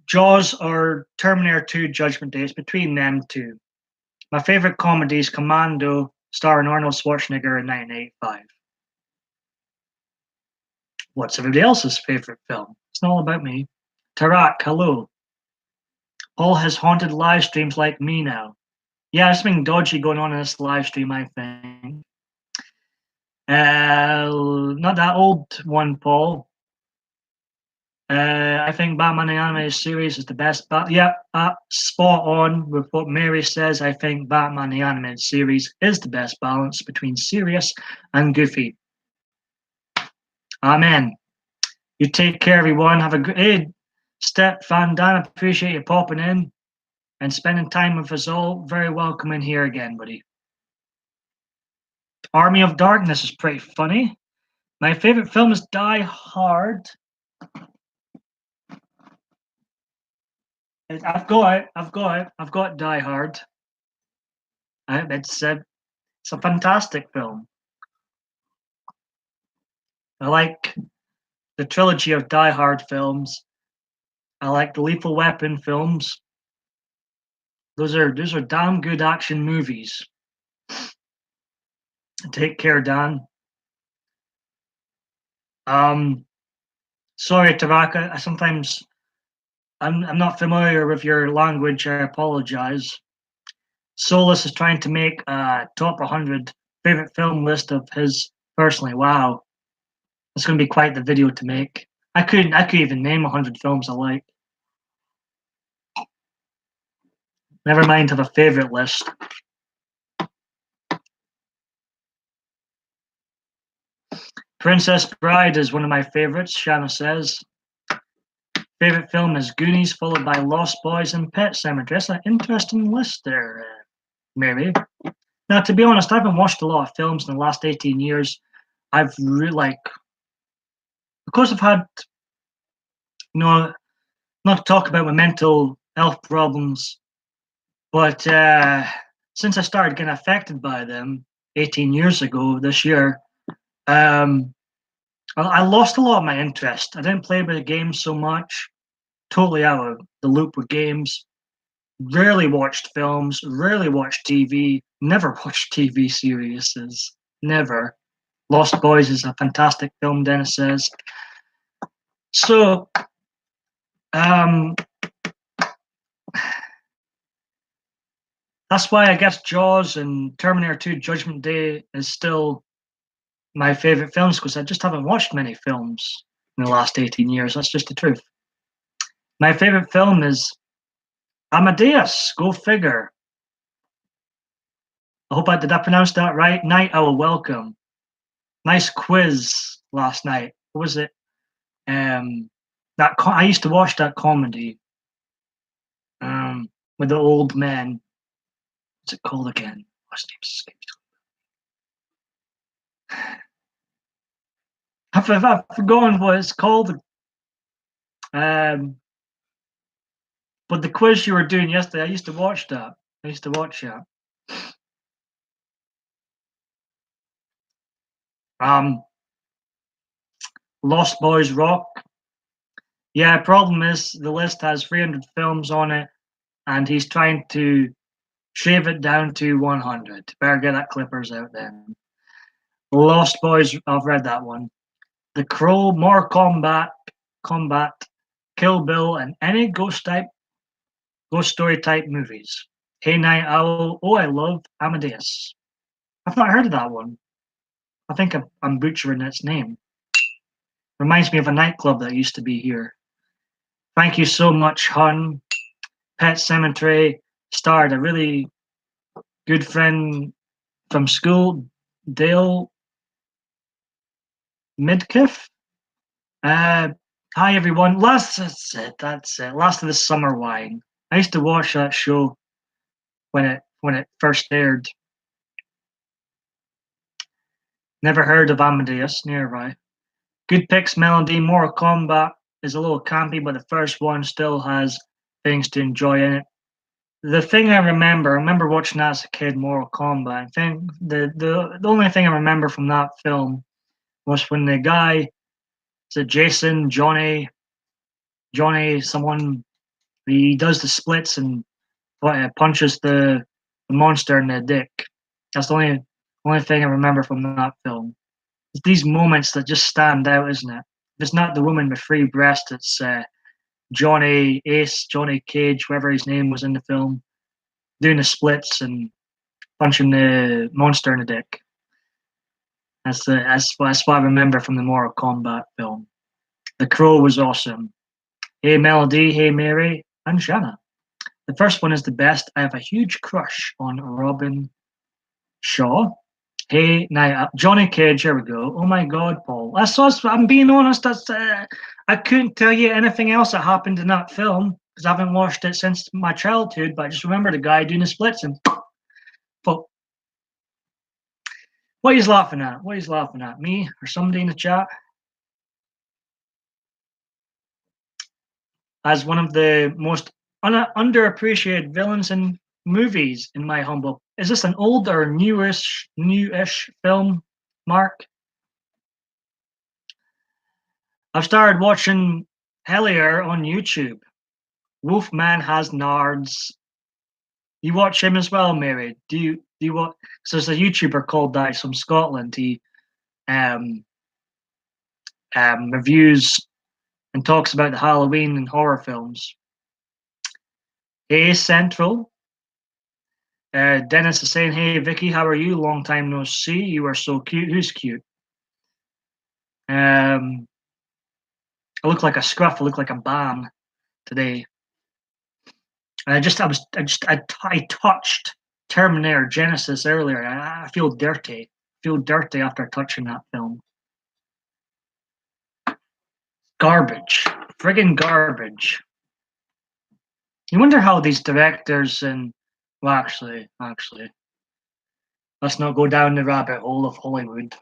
Jaws or Terminator 2 Judgment Day. It's between them two. My favorite comedy is Commando, starring Arnold Schwarzenegger in 1985. What's everybody else's favorite film? It's not all about me. Tarak, hello. Paul has haunted live streams like me now. Yeah, there's something dodgy going on in this live stream, I think. Not that old one, Paul. I think Batman the Animated Series is the best. Spot on with what Mary says. I think Batman the Animated Series is the best balance between serious and goofy. Amen. You take care, everyone. Have a good. Hey, Stefan Dan, appreciate you popping in and spending time with us all. Very welcome in here again, buddy. Army of Darkness is pretty funny. My favorite film is Die Hard. I've got Die Hard. It's a fantastic film. I like the trilogy of Die Hard films. I like the Lethal Weapon films. Those are damn good action movies. Take care, Dan. Sorry, Taraka. I'm not familiar with your language. I apologize. Solus is trying to make a top 100 favorite film list of his personally. Wow, it's going to be quite the video to make. I could even name 100 films I like. Never mind have a favorite list. Princess Bride is one of my favorites, Shanna says. Favorite film is Goonies, followed by Lost Boys and Pet Sematary. That's an interesting list there, Mary. Now, to be honest, I haven't watched a lot of films in the last 18 years. I've really, because I've had, not to talk about my mental health problems. But since I started getting affected by them 18 years ago this year, um, I lost a lot of my interest. I didn't play with the games so much, totally out of the loop with games. Rarely watched films, rarely watched TV, never watched TV series, never. Lost Boys is a fantastic film, Dennis says. So, um, that's why I guess Jaws and Terminator 2 Judgment Day is still my favorite films, because I just haven't watched many films in the last 18 years. That's just the truth. My favorite film is Amadeus. Go figure. Did I pronounce that right? Night Owl, welcome. Nice quiz last night. What was it? I used to watch that comedy with the old men. What's it called again? What's the name? I've forgotten what it's called. Um, but the quiz you were doing yesterday, I used to watch that. I used to watch that. Um, Lost Boys Rock. Yeah, problem is the list has 300 films on it, and he's trying to shave it down to 100. Better get that Clippers out then. Lost Boys, I've read that one. The Crow, more combat, Kill Bill, and any ghost story type movies. Hey Night Owl. Oh, I love Amadeus. I've not heard of that one. I think I'm butchering its name. Reminds me of a nightclub that used to be here. Thank you so much, Hun. Pet Cemetery starred a really good friend from school, Dale Midkiff. Uh, Hi everyone. That's it. Last of the Summer Wine. I used to watch that show when it first aired. Never heard of Amadeus, nearby. Good picks, Melody. Mortal Kombat is a little campy, but the first one still has things to enjoy in it. The thing I remember watching that as a kid, Mortal Kombat. I think the only thing I remember from that film was when the guy, is it Jason, Johnny, someone, he does the splits and punches the monster in the dick. That's the only thing I remember from that film. It's these moments that just stand out, isn't it? If it's not the woman with free breast, it's Johnny Cage, whoever his name was in the film, doing the splits and punching the monster in the dick. That's what I remember from the Mortal Kombat film. The Crow was awesome. Hey Melody, hey Mary, and Shanna. The first one is the best. I have a huge crush on Robin Shaw. Hey, now Johnny Cage. Here we go. Oh my God, Paul. I'm being honest. I couldn't tell you anything else that happened in that film because I haven't watched it since my childhood. But I just remember the guy doing the splits and. But what he's laughing at? What he's laughing at? Me or somebody in the chat? As one of the most underappreciated villains in movies, in my humble. Is this an old or newish film, Mark? I've started watching Hellier on YouTube. Wolfman has nards. You watch him as well, Mary? Do you watch? So there's a YouTuber called that from Scotland. He um, reviews and talks about the Halloween and horror films. Hey, Central. Dennis is saying, "Hey, Vicky, how are you? Long time no see. You are so cute. Who's cute? I look like a scruff. I look like a bam today. And I touched Terminator Genesis earlier. I feel dirty. I feel dirty after touching that film. Garbage, friggin' garbage. You wonder how these directors and well, actually, let's not go down the rabbit hole of Hollywood.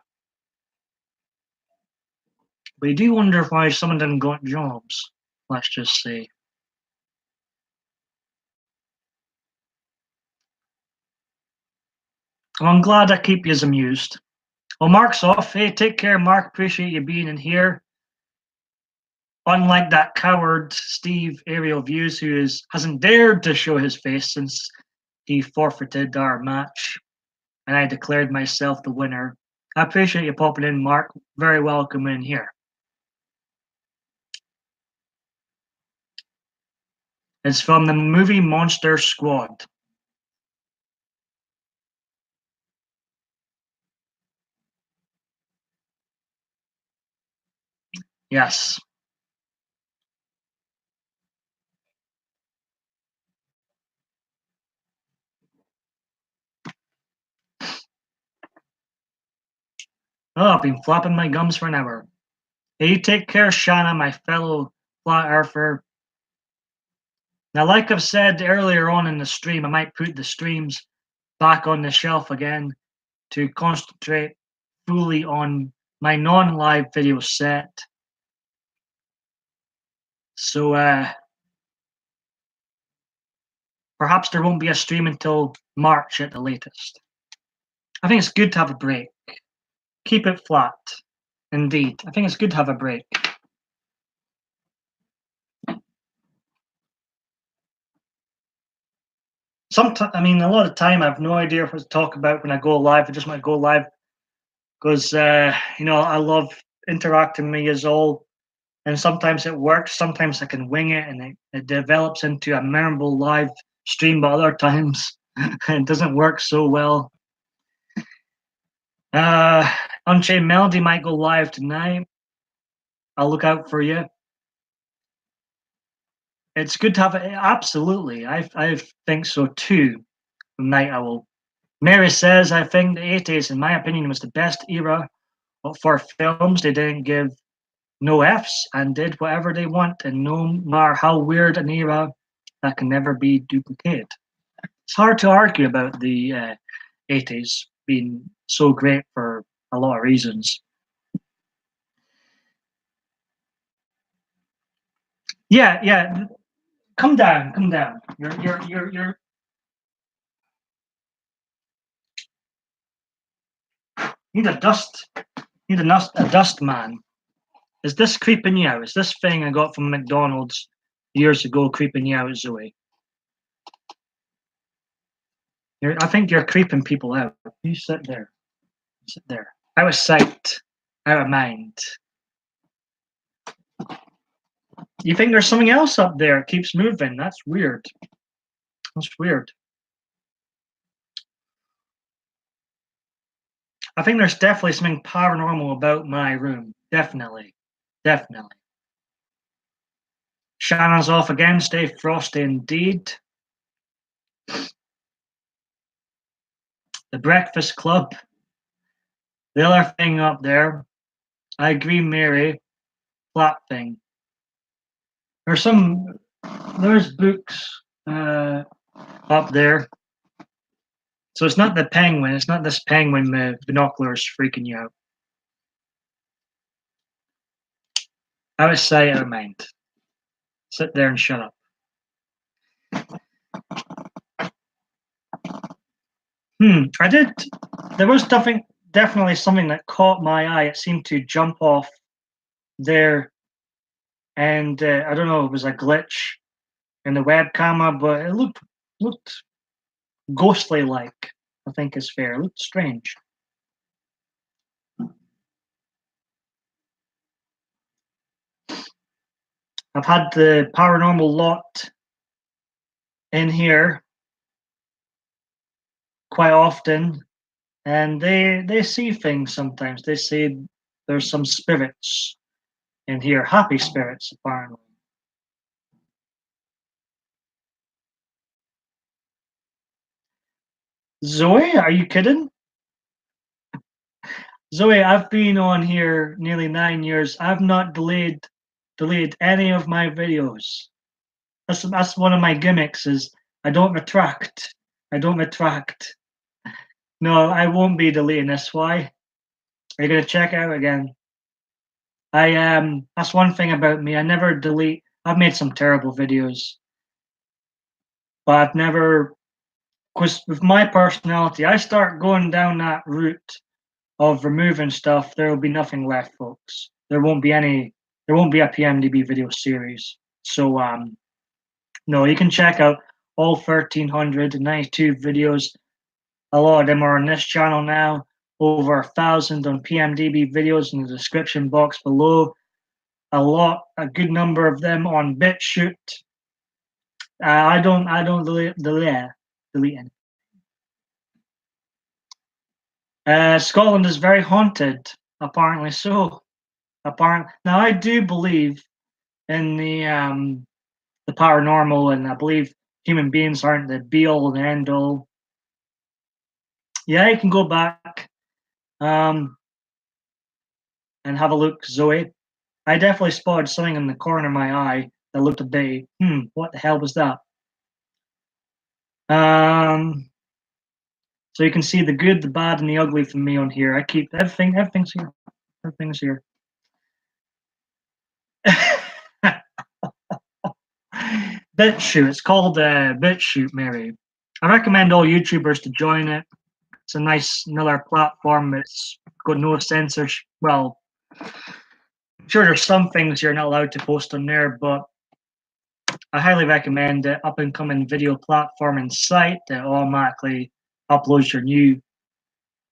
But you do wonder why some of them got jobs. Let's just say. Well, I'm glad I keep you amused. Well, Mark's off. Hey, take care, Mark. Appreciate you being in here. Unlike that coward Steve Aerial Views, who hasn't dared to show his face since he forfeited our match, and I declared myself the winner. I appreciate you popping in, Mark. Very welcome in here. It's from the movie Monster Squad. Yes. Oh, I've been flapping my gums for an hour. Hey, you take care, Shanna, my fellow flat earther. Now, like I've said earlier on in the stream, I might put the streams back on the shelf again to concentrate fully on my non-live video set. So perhaps there won't be a stream until March at the latest. I think it's good to have a break. Keep it flat. Indeed. I think it's good to have a break. Sometimes, I mean, a lot of time I have no idea what to talk about when I go live. I just might go live because, I love interacting with you all. And sometimes it works. Sometimes I can wing it and it develops into a memorable live stream, but other times it doesn't work so well. Unchained Melody might go live tonight. I'll look out for you. It's good to have it. Absolutely. I think so too. Night Owl. Mary says, I think the 80s, in my opinion, was the best era for films. They didn't give no Fs and did whatever they want, and no matter how weird an era, that can never be duplicated. It's hard to argue about the 80s being so great for a lot of reasons. Yeah. Come down, come down. You're. Need a dust. Need a dust man. Is this creeping you out? Is this thing I got from McDonald's years ago creeping you out, Zoe? I think you're creeping people out. You sit there. Sit there. Out of sight. Out of mind. You think there's something else up there? It keeps moving. That's weird. That's weird. I think there's definitely something paranormal about my room. Definitely. Definitely. Shannon's off again. Stay frosty indeed. The Breakfast Club. The other thing up there. I agree, Mary. Flat thing. There's books up there. So it's not the penguin. It's not this penguin with binoculars freaking you out. Out of sight, out of mind. Sit there and shut up. I did. There was definitely something that caught my eye. It seemed to jump off there, and I don't know. It was a glitch in the web camera, but it looked ghostly like. I think is fair. It looked strange. I've had the paranormal lot in here quite often, and they see things sometimes. They say there's some spirits in here, happy spirits apparently. Zoe, are you kidding? Zoe, I've been on here nearly 9 years. I've not deleted any of my videos. That's one of my gimmicks is I don't retract. I don't retract. No, I won't be deleting this. Why? Are you gonna check it out again? That's one thing about me. I never delete. I've made some terrible videos, but I've never Because with my personality, I start going down that route of removing stuff, there will be nothing left, folks. There won't be any. There won't be a PMDB video series. So no, you can check out all 1,392 videos. A lot of them are on this channel now. Over 1,000 on PMDB videos in the description box below. A good number of them on BitChute. I don't delete any. Scotland is very haunted, apparently so. Apparently, now I do believe in the paranormal, and I believe human beings aren't the be all and end all. Yeah, you can go back and have a look, Zoe. I definitely spotted something in the corner of my eye that looked a bit. What the hell was that? So you can see the good, the bad, and the ugly from me on here. I keep everything. Everything's here. Everything's here. BitChute. It's called BitChute, Mary. I recommend all YouTubers to join it. It's a nice another platform. It's got no censorship. Well, I'm sure there's some things you're not allowed to post on there, but I highly recommend it. Up and coming video platform and site that automatically uploads your new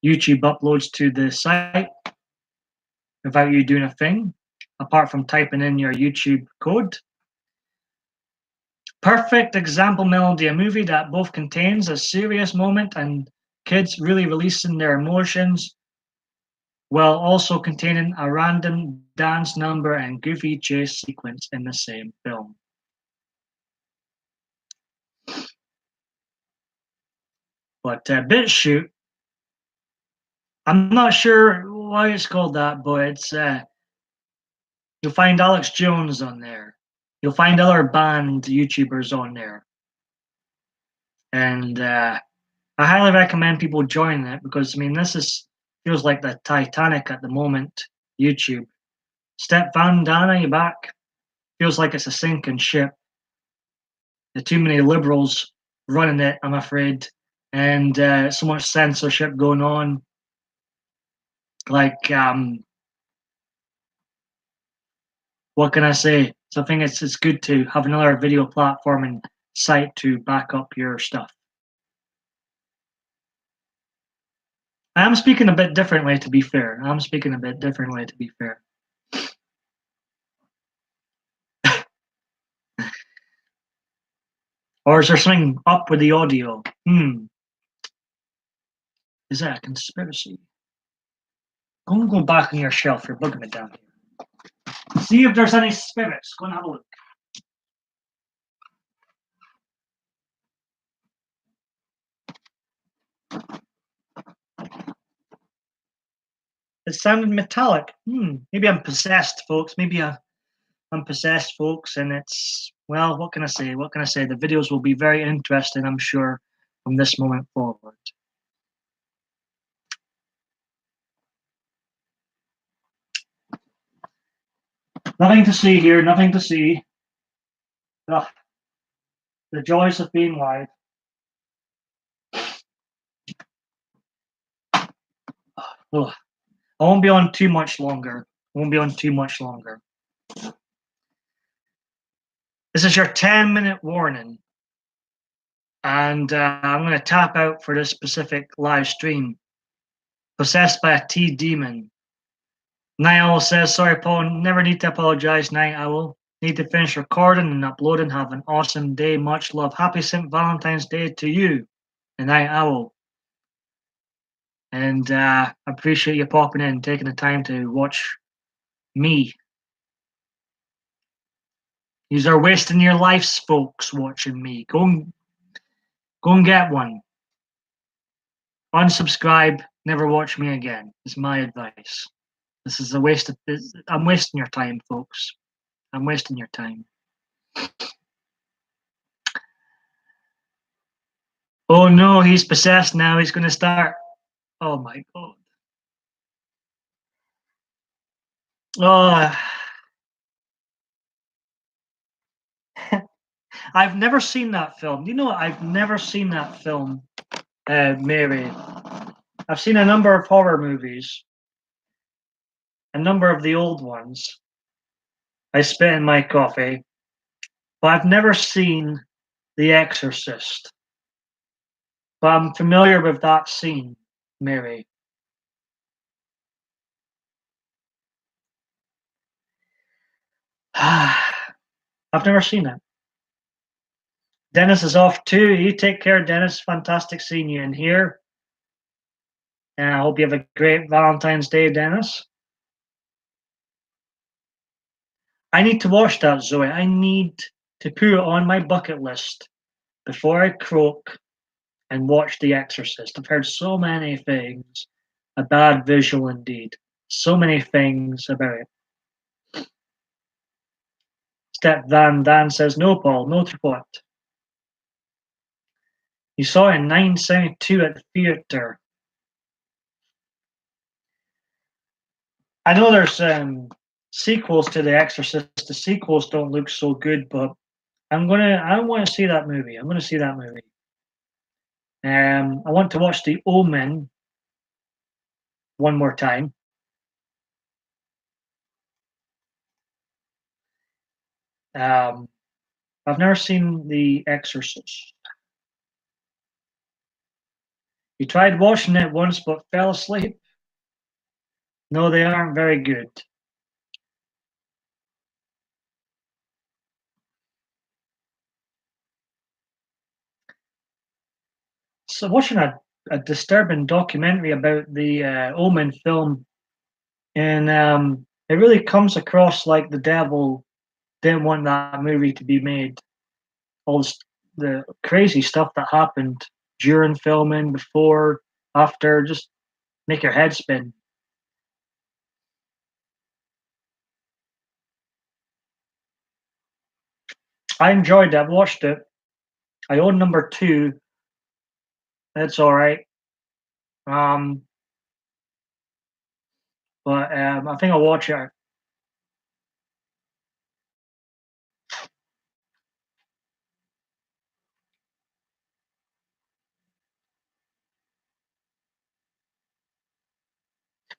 YouTube uploads to the site without you doing a thing, apart from typing in your YouTube code. Perfect example melody, a movie that both contains a serious moment and kids really releasing their emotions while also containing a random dance number and goofy chase sequence in the same film. But BitChute, I'm not sure why it's called that, but it's you'll find Alex Jones on there. You'll find other band YouTubers on there. And I highly recommend people join it because I mean this feels like the Titanic at the moment. YouTube. Step Van Dana, you back? Feels like it's a sinking ship. There's too many liberals running it, I'm afraid, and so much censorship going on. Like, what can I say? So I think it's good to have another video platform and site to back up your stuff. I am speaking a bit differently, to be fair. I'm speaking a bit differently, to be fair. Or is there something up with the audio? Is that a conspiracy? Go back on your shelf. You're bugging me down here. See if there's any spirits. Go and have a look. It sounded metallic. Maybe I'm possessed, folks. I'm possessed, folks, and it's well. What can I say? What can I say? The videos will be very interesting, I'm sure, from this moment forward. Nothing to see here. Nothing to see. Ugh, the joys of being live. Ugh. I won't be on too much longer. I won't be on too much longer. This is your 10-minute warning. And I'm going to tap out for this specific live stream. Possessed by a tea demon. Night Owl says, sorry, Paul, never need to apologize, Night Owl. Need to finish recording and uploading. Have an awesome day. Much love. Happy St Valentine's Day to you, the Night Owl. And I appreciate you popping in, taking the time to watch me. Yous are wasting your lives, folks, watching me. Go and get one. Unsubscribe, never watch me again, is my advice. This is a waste of I'm wasting your time, folks. I'm wasting your time. Oh no, he's possessed now. He's gonna start. Oh my god. Oh I've never seen that film. You know, I've never seen that film, Mary. I've seen a number of horror movies, a number of the old ones. I spit in my coffee, but I've never seen The Exorcist. But I'm familiar with that scene, Mary. I've never seen it. Dennis is off too. You take care, Dennis. Fantastic seeing you in here. And I hope you have a great Valentine's Day, Dennis. I need to watch that, Zoe. I need to put it on my bucket list before I croak and watch The Exorcist. I've heard so many things. A bad visual indeed. So many things about it. Step Van Dan says, no, Paul, no to what? You saw it in 1972 at the theatre. I know there's sequels to The Exorcist. The sequels don't look so good, but I want to see that movie. I'm gonna see that movie. I want to watch The Omen one more time. Um, I've never seen The Exorcist. You tried watching it once but fell asleep. No, they aren't very good. So watching a disturbing documentary about the Omen film, and it really comes across like the devil didn't want that movie to be made. All the crazy stuff that happened during filming, before, after, just make your head spin. I enjoyed it. I've watched it. I own number two. It's all right. Um, but I think I'll watch it.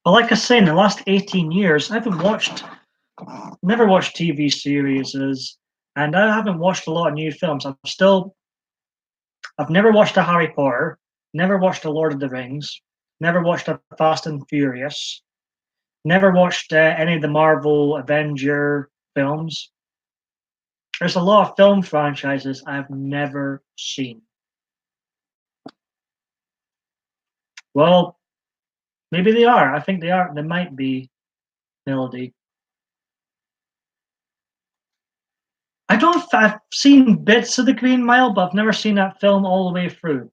But like I say, in the last 18 years, I haven't watched, never watched TV series, and I haven't watched a lot of new films. I've never watched a Harry Potter, never watched a Lord of the Rings, never watched a Fast and Furious, never watched any of the Marvel Avenger films. There's a lot of film franchises I've never seen. Well, maybe they are. I think they are. They might be, Melody. I don't. I've seen bits of the Green Mile, but I've never seen that film all the way through.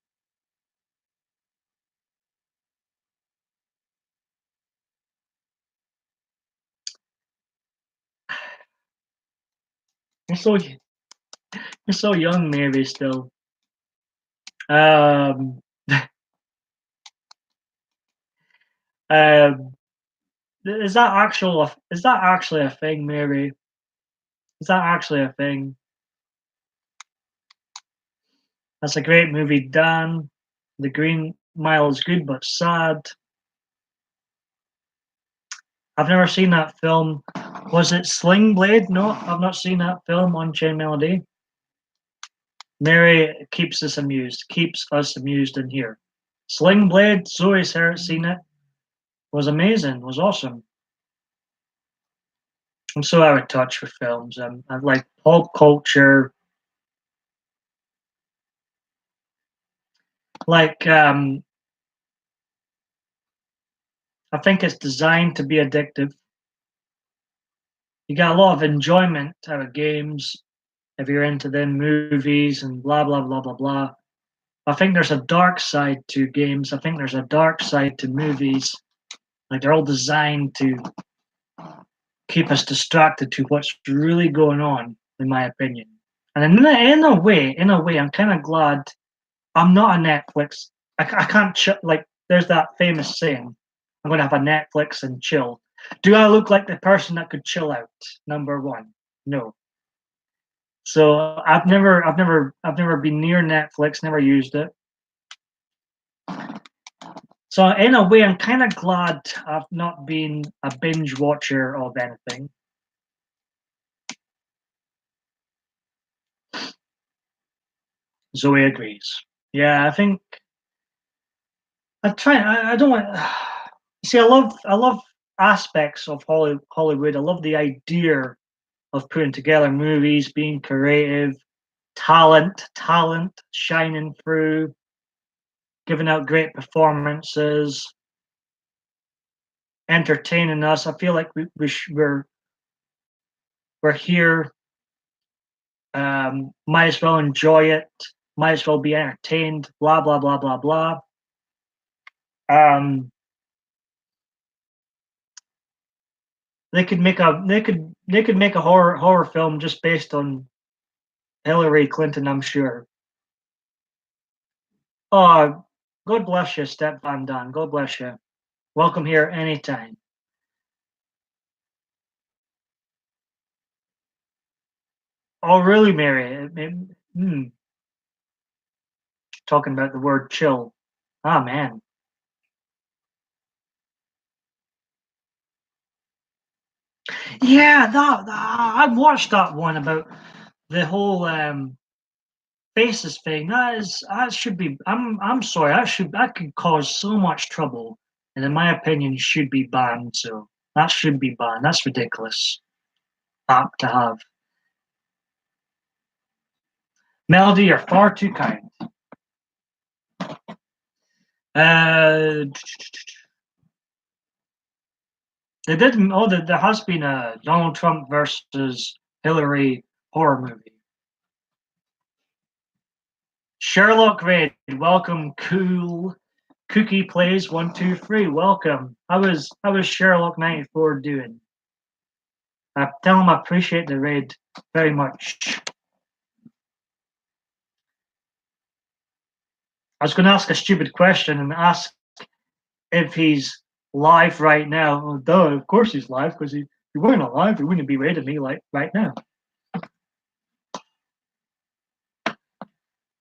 You're so you're so young, maybe still. Um, um, is that actual? Is that actually a thing, Mary? Is that actually a thing? That's a great movie, Dan. The Green Mile is good but sad. I've never seen that film. Was it Sling Blade? No, I've not seen that film on Chain Melody. Mary keeps us amused in here. Sling Blade, Zoe's seen it. Was amazing, was awesome. I'm so out of touch with films. I like pop culture. Like, I think it's designed to be addictive. You get a lot of enjoyment out of games if you're into them, movies and blah blah blah blah blah. I think there's a dark side to games. I think there's a dark side to movies. Like they're all designed to keep us distracted to what's really going on, in my opinion. And in a way, I'm kind of glad I'm not a Netflix. I can't like. There's that famous saying, "I'm going to have a Netflix and chill." Do I look like the person that could chill out? Number one, no. So I've never been near Netflix, never used it. So in a way, I'm kind of glad I've not been a binge watcher of anything. Zoe agrees. Yeah, I think I try. I don't want. See, I love aspects of Hollywood. I love the idea of putting together movies, being creative, talent shining through, giving out great performances, entertaining us. I feel like we're here. Might as well enjoy it. Might as well be entertained. Blah blah blah blah blah. Um, they could make a horror film just based on Hillary Clinton. I'm sure. Oh, God bless you, Step Van Daan. God bless you. Welcome here anytime. Oh, really, Mary? Talking about the word chill. Ah, man. Yeah, I've watched that one about the whole faces thing. That should be. I'm sorry. That could cause so much trouble, and in my opinion, should be banned. So that should be banned. That's ridiculous. App to have. Melody, you're far too kind. Uh, they did. Oh, there has been a Donald Trump versus Hillary horror movie. Sherlock Raid, welcome, cool. Cookie plays 123, welcome. How was Sherlock 94 doing? I tell him I appreciate the raid very much. I was going to ask a stupid question and ask if he's live right now. Oh, duh, of course he's live because if he weren't alive, he wouldn't be raiding me like right now.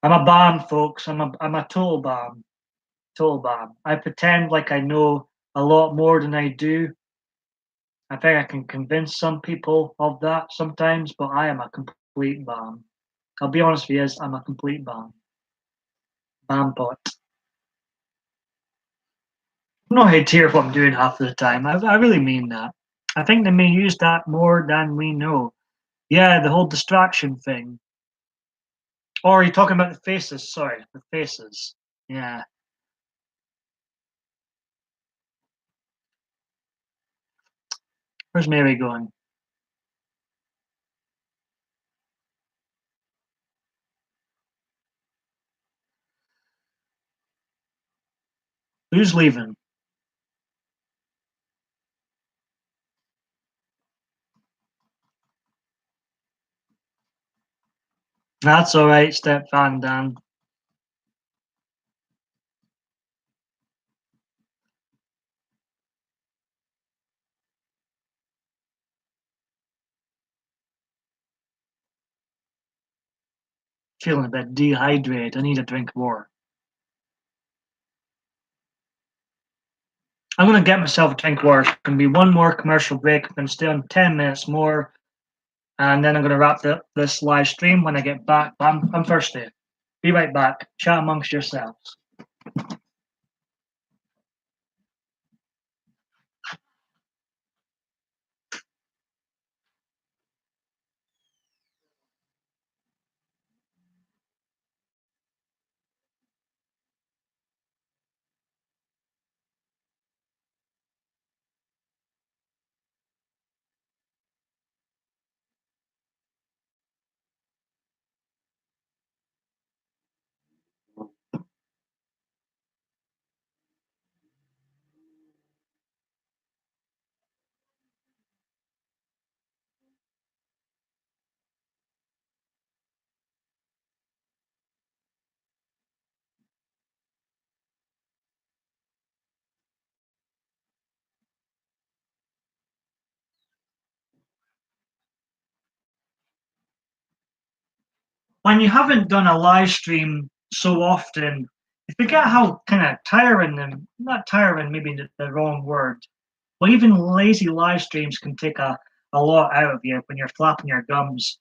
I'm a bam, folks. I'm a total bam. Total bam. I pretend like I know a lot more than I do. I think I can convince some people of that sometimes, but I am a complete bam. I'll be honest with you, I'm a complete bam. Bam pot. I'm not here to hear what I'm doing half of the time. I really mean that. I think they may use that more than we know. Yeah, the whole distraction thing. Or are you talking about the faces? Sorry, the faces. Yeah. Where's Mary going? Who's leaving? That's all right, Step Van Dan. Feeling a bit dehydrated. I need a drink of water. I'm gonna get myself a drink of water. It's gonna be one more commercial break. I'm gonna stay on 10 minutes more, and then I'm gonna wrap this live stream when I get back. But I'm thirsty. Be right back. Chat amongst yourselves. when you haven't done a live stream so often, you forget how kind of tiring and not tiring, maybe the wrong word. Well, even lazy live streams can take a lot out of you when you're flapping your gums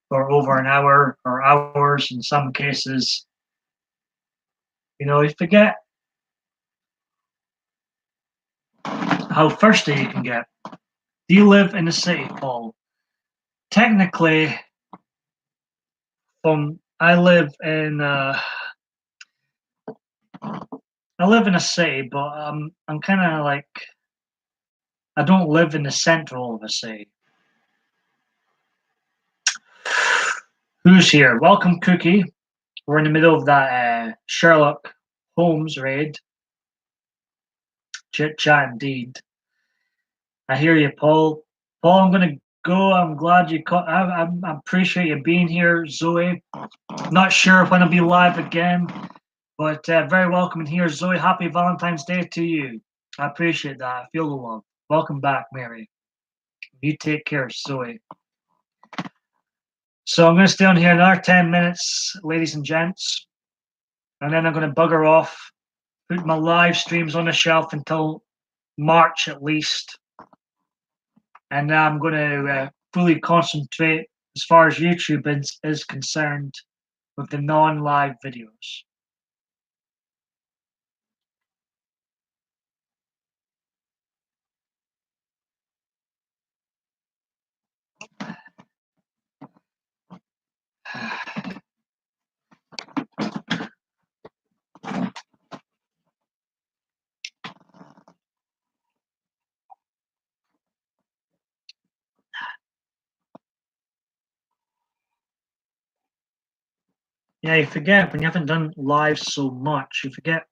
for over an hour or hours in some cases. You know, you forget how thirsty you can get. Do you live in the city, Paul? Technically, I live in a city, but I'm kind of like I don't live in the central of a city. Who's here? Welcome, Cookie. We're in the middle of that Sherlock Holmes raid. Chit chat indeed. I hear you, Paul. Paul, I'm gonna go. I'm glad you caught. I appreciate you being here, Zoe. Not sure when I'll be live again, but very welcome in here, Zoe. Happy Valentine's Day to you. I appreciate that. I feel the love. Welcome back, Mary. You take care, Zoe. So I'm going to stay on here another 10 minutes, ladies and gents, and then I'm going to bugger off, put my live streams on the shelf until March at least, and now I'm going to fully concentrate as far as YouTube is concerned with the non-live videos. Yeah, you forget when you haven't done live so much, you forget,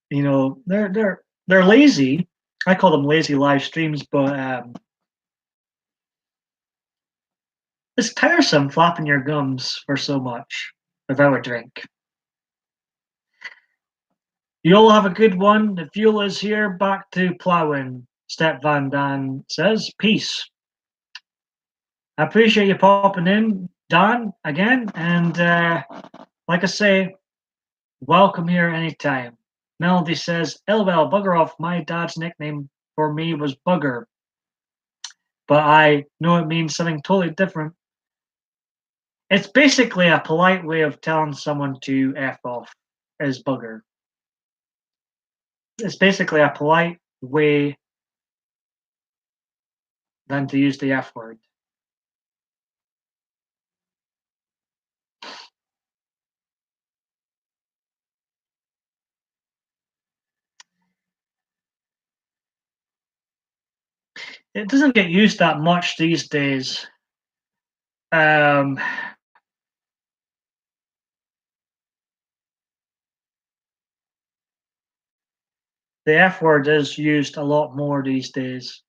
you know, they're lazy. I call them lazy live streams, but it's tiresome flapping your gums for so much without a drink. You all have a good one. The fuel is here. Back to plowing. Step Van Dan says, peace. I appreciate you popping in, Dan, again. And like I say, welcome here anytime. Melody says, LOL, bugger off. My dad's nickname for me was Bugger. But I know it means something totally different. It's basically a polite way of telling someone to F off, is Bugger. It's basically a polite way than to use the F word. It doesn't get used that much these days. The F word is used a lot more these days.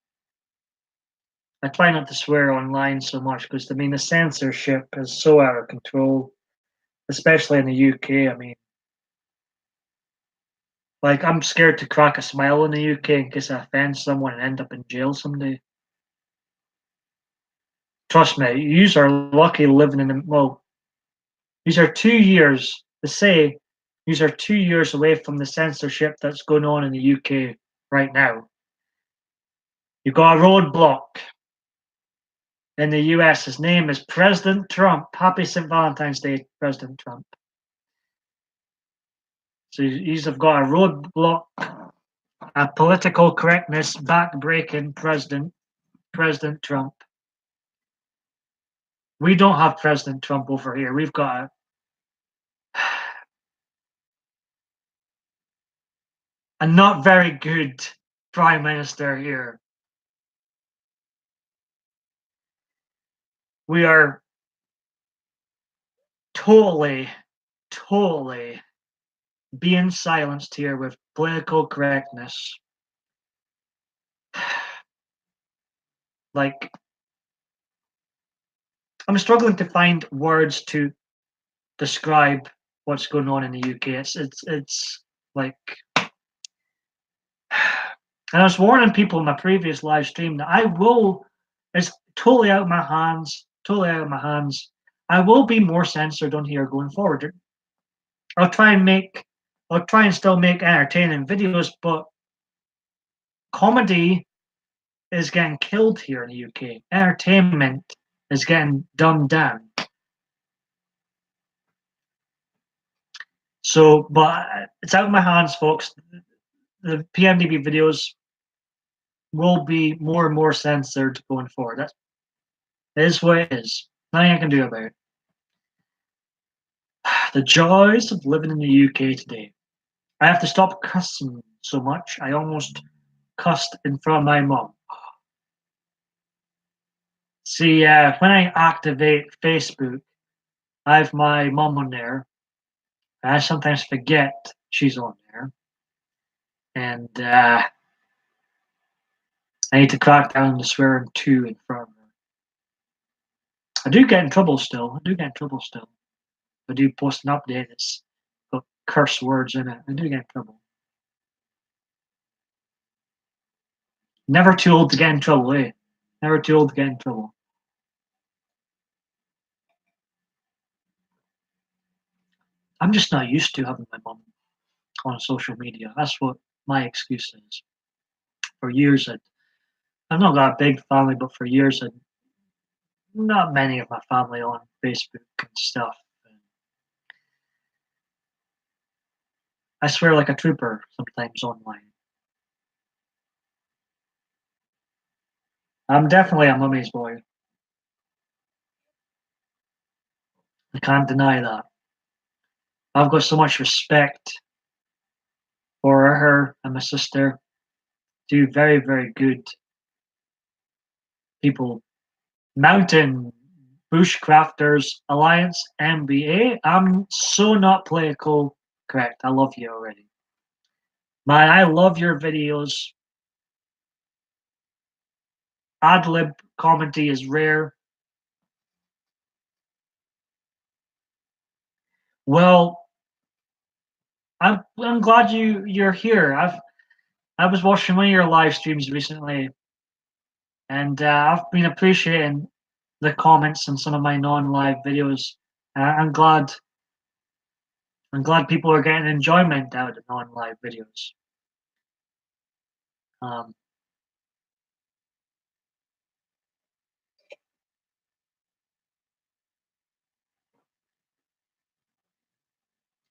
I try not to swear online so much because I mean the censorship is so out of control, especially in the UK. I mean, like I'm scared to crack a smile in the UK in case I offend someone and end up in jail someday. Trust me, yous are lucky living in the well. These are 2 years. To say these are 2 years away from the censorship that's going on in the UK right now. You've got a roadblock in the US. His name is President Trump. Happy St. Valentine's Day, President Trump. So he's got a roadblock, a political correctness back-breaking President Trump. We don't have President Trump over here. We've got a not very good Prime Minister here. We are totally being silenced here with political correctness. Like, I'm struggling to find words to describe what's going on in the UK. It's like, and I was warning people in my previous live stream that I will. It's totally out of my hands. Totally out of my hands. I will be more censored on here going forward. I'll try and make, I'll try and still make entertaining videos, but comedy is getting killed here in the UK. Entertainment is getting dumbed down. So, but it's out of my hands, folks. The PMDB videos will be more and more censored going forward. That is what it is. Nothing I can do about it. The joys of living in the UK today. I have to stop cussing so much. I almost cussed in front of my mum. See, when I activate Facebook, I have my mum on there. I sometimes forget she's on there. And I need to crack down on the swearing too in front of her. I do get in trouble still. If I do post an update that's got curse words in it, I do get in trouble. Never too old to get in trouble, eh? Never too old to get in trouble. I'm just not used to having my mum on social media. That's what my excuse is. For years, I've not got a big family, but for years, I'd not many of my family on Facebook and stuff. And I swear like a trooper sometimes online. I'm definitely a mummy's boy. I can't deny that. I've got so much respect for her and my sister. Two very, very good people. Mountain Bushcrafters Alliance MBA. I'm so not political correct. I love you already. Man, I love your videos. Ad lib comedy is rare. Well, I'm glad you're here. I was watching one of your live streams recently, and I've been appreciating the comments on some of my non-live videos. I'm glad people are getting enjoyment out of non-live videos. Um,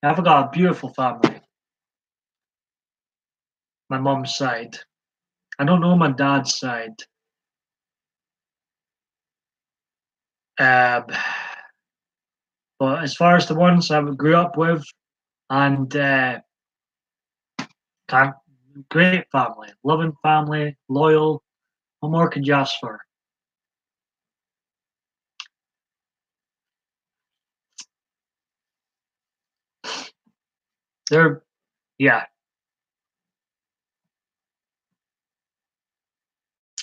I've got a beautiful family. My mom's side. I don't know my dad's side. Um, but as far as the ones I grew up with, and great family, loving family, loyal. What more could you ask for? They're, yeah,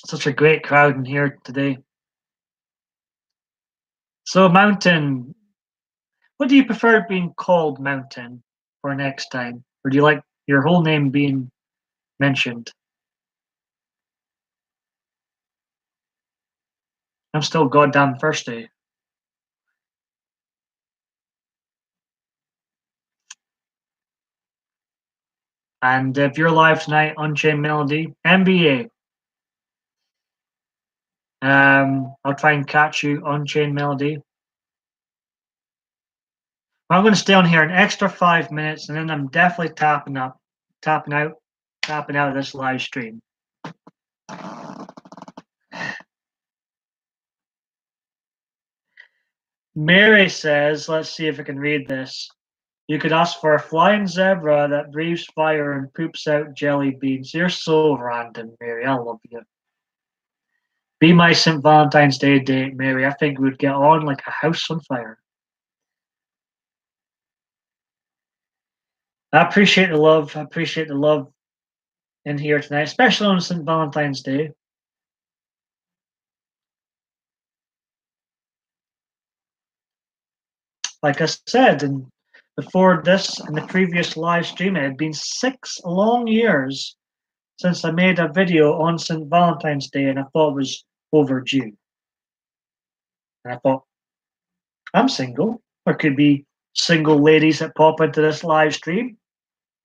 such a great crowd in here today. So, Mountain, what do you prefer being called, Mountain, for next time? Or do you like your whole name being mentioned? I'm still goddamn thirsty. And if you're live tonight, Unchained Melody, NBA, I'll try and catch you, Unchained Melody. I'm going to stay on here an extra 5 minutes, and then I'm definitely tapping out, tapping out of this live stream. Mary says, let's see if I can read this. You could ask for a flying zebra that breathes fire and poops out jelly beans. You're so random, Mary. I love you. Be my St. Valentine's Day date, Mary. I think we would get on like a house on fire. I appreciate the love. I appreciate the love in here tonight, especially on St. Valentine's Day. Like I said, and before this, in the previous live stream, it had been 6 long years since I made a video on St. Valentine's Day, and I thought it was overdue. And I thought, I'm single. There could be single ladies that pop into this live stream.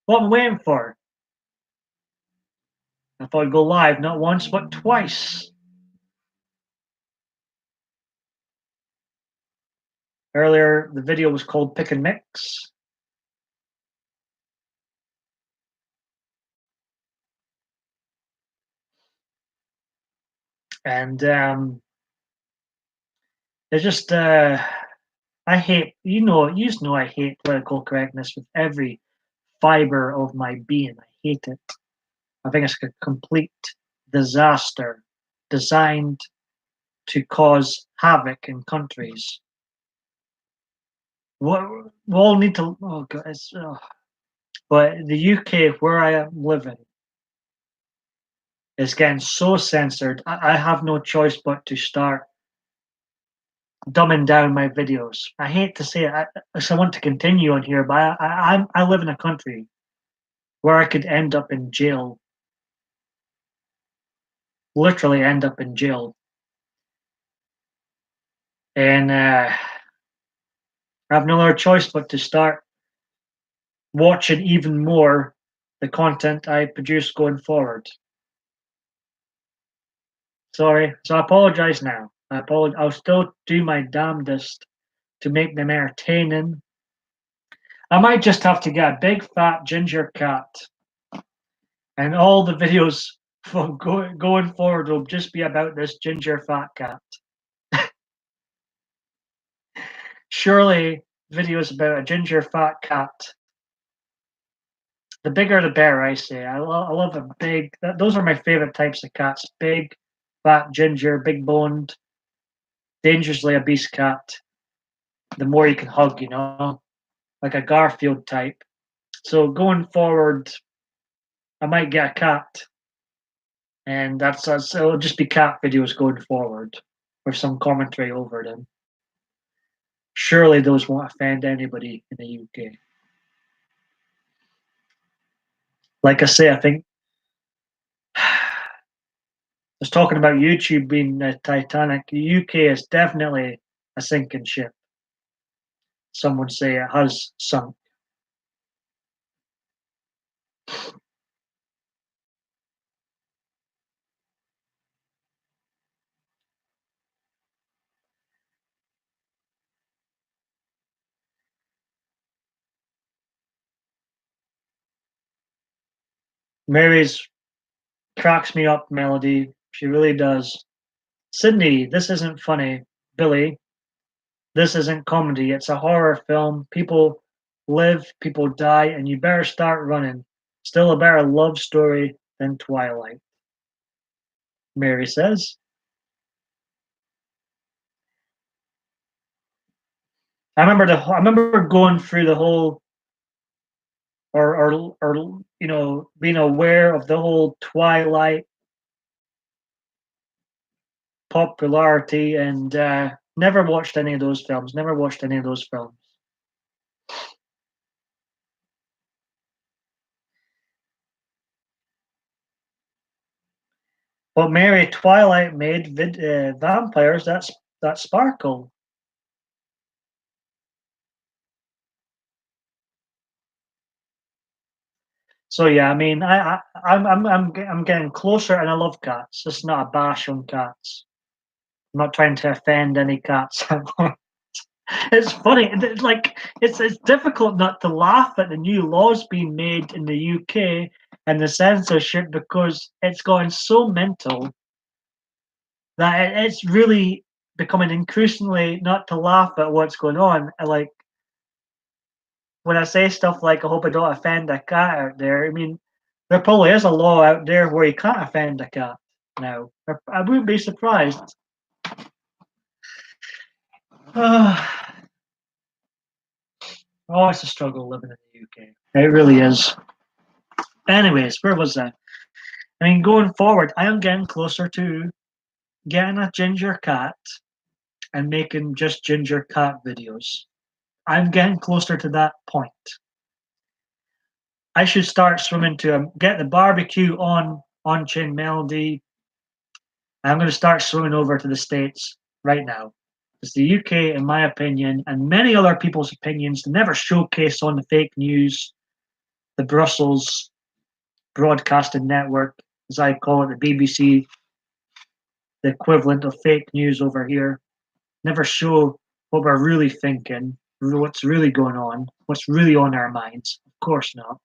What am I waiting for? I thought I'd go live not once but twice. Earlier, the video was called Pick and Mix. And it's just, I hate, you know I hate political correctness with every fiber of my being. I hate it. I think it's a complete disaster designed to cause havoc in countries. What we all need to, oh God, but the UK where I am living is getting so censored. I have no choice but to start dumbing down my videos. I hate to say it. I want to continue on here, but I live in a country where I could end up in jail, literally end up in jail. And I have no other choice but to start watching even more the content I produce going forward. Sorry, so I apologize now. I'll still do my damnedest to make them entertaining. I might just have to get a big fat ginger cat, and all the videos from going forward will just be about this ginger fat cat. Surely, videos about a ginger fat cat. The bigger the better, I say. I love a big. Those are my favorite types of cats: big, fat, ginger, big boned, dangerously obese cat. The more you can hug, like a Garfield type. So going forward, I might get a cat, and that's it'll just be cat videos going forward with some commentary over them. Surely those won't offend anybody in the UK. Like I say, I think I was talking about YouTube being the Titanic. The UK is definitely a sinking ship. Some would say it has sunk. Mary's cracks me up, Melody. She really does. Sydney, this isn't funny. Billy, this isn't comedy. It's a horror film. People live, people die, and you better start running. Still a better love story than Twilight, Mary says. I remember going through the whole or being aware of the whole Twilight popularity and never watched any of those films. Never watched any of those films. But Mary, Twilight made vampires that sparkle. So yeah, I mean, I'm getting closer, and I love cats. It's not a bash on cats. I'm not trying to offend any cats. It's funny. It's difficult not to laugh at the new laws being made in the UK and the censorship because it's going so mental that it's really becoming increasingly not to laugh at what's going on. Like when I say stuff like "I hope I don't offend a cat out there," I mean there probably is a law out there where you can't offend a cat now. I wouldn't be surprised. Oh, it's a struggle living in the UK. It really is. Anyways, where was that? I mean, going forward, I am getting closer to getting a ginger cat and making just ginger cat videos. I'm getting closer to that point. I should start swimming to get the barbecue on Chin Melody. I'm going to start swimming over to the States right now Because the UK, in my opinion, and many other people's opinions, never showcase on the fake news, the Brussels Broadcasting Network, as I call it, the BBC, the equivalent of fake news over here, never show what we're really thinking, what's really going on, what's really on our minds. Of course not.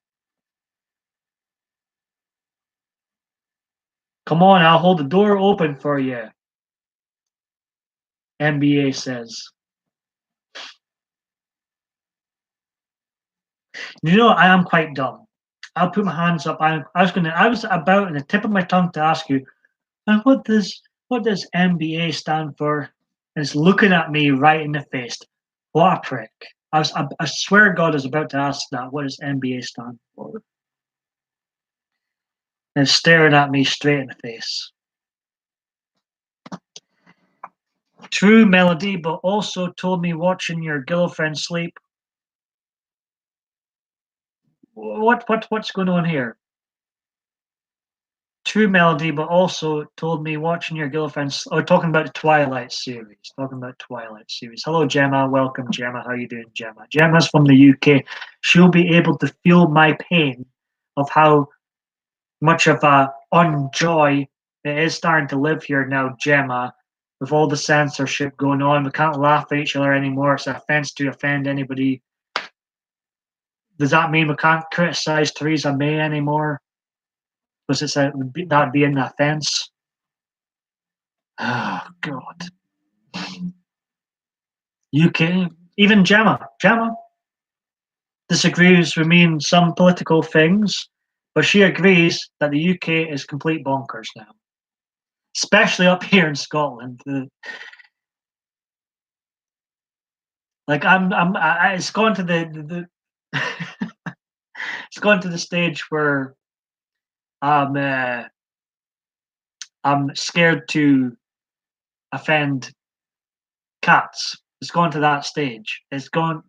Come on, I'll hold the door open for you, NBA says. You know, I am quite dumb. I'll put my hands up. I was about on the tip of my tongue to ask you, and what does MBA stand for? And it's looking at me right in the face. What a prick. I swear to God I was about to ask that. What does MBA stand for? And it's staring at me straight in the face. True melody, but also told me watching your girlfriend sleep. What's going on here? True melody, but also told me watching your girlfriend's. Oh, talking about the Twilight series. Talking about Twilight series. Hello, Gemma. Welcome, Gemma. How you doing, Gemma? Gemma's from the UK. She'll be able to feel my pain of how much of a unjoy it is starting to live here now, Gemma. With all the censorship going on, we can't laugh at each other anymore. It's an offense to offend anybody. Does that mean we can't criticize Theresa May anymore? Because that'd be an offense. Oh God. UK, even Gemma disagrees with me in some political things, but she agrees that the UK is complete bonkers now, especially up here in Scotland. Like it's gone to the it's gone to the stage where I'm uh, I'm scared to offend cats. It's gone to that stage. It's gone.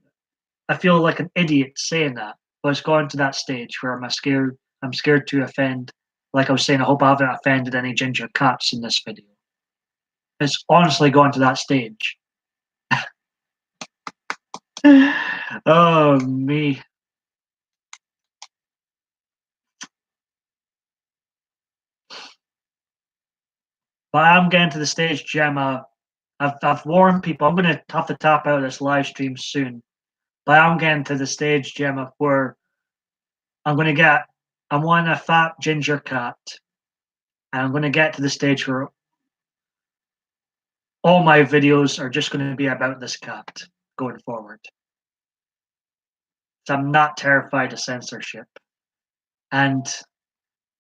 I feel like an idiot saying that, but it's gone to that stage where I'm scared. I'm scared to offend. Like I was saying, I hope I haven't offended any ginger cats in this video. It's honestly gone to that stage. Oh me. But I'm getting to the stage, Gemma. I've warned people I'm gonna have to tap out of this live stream soon. But I'm getting to the stage, Gemma, where I'm gonna get I want a fat ginger cat. And I'm gonna get to the stage where all my videos are just gonna be about this cat going forward. So I'm not terrified of censorship. And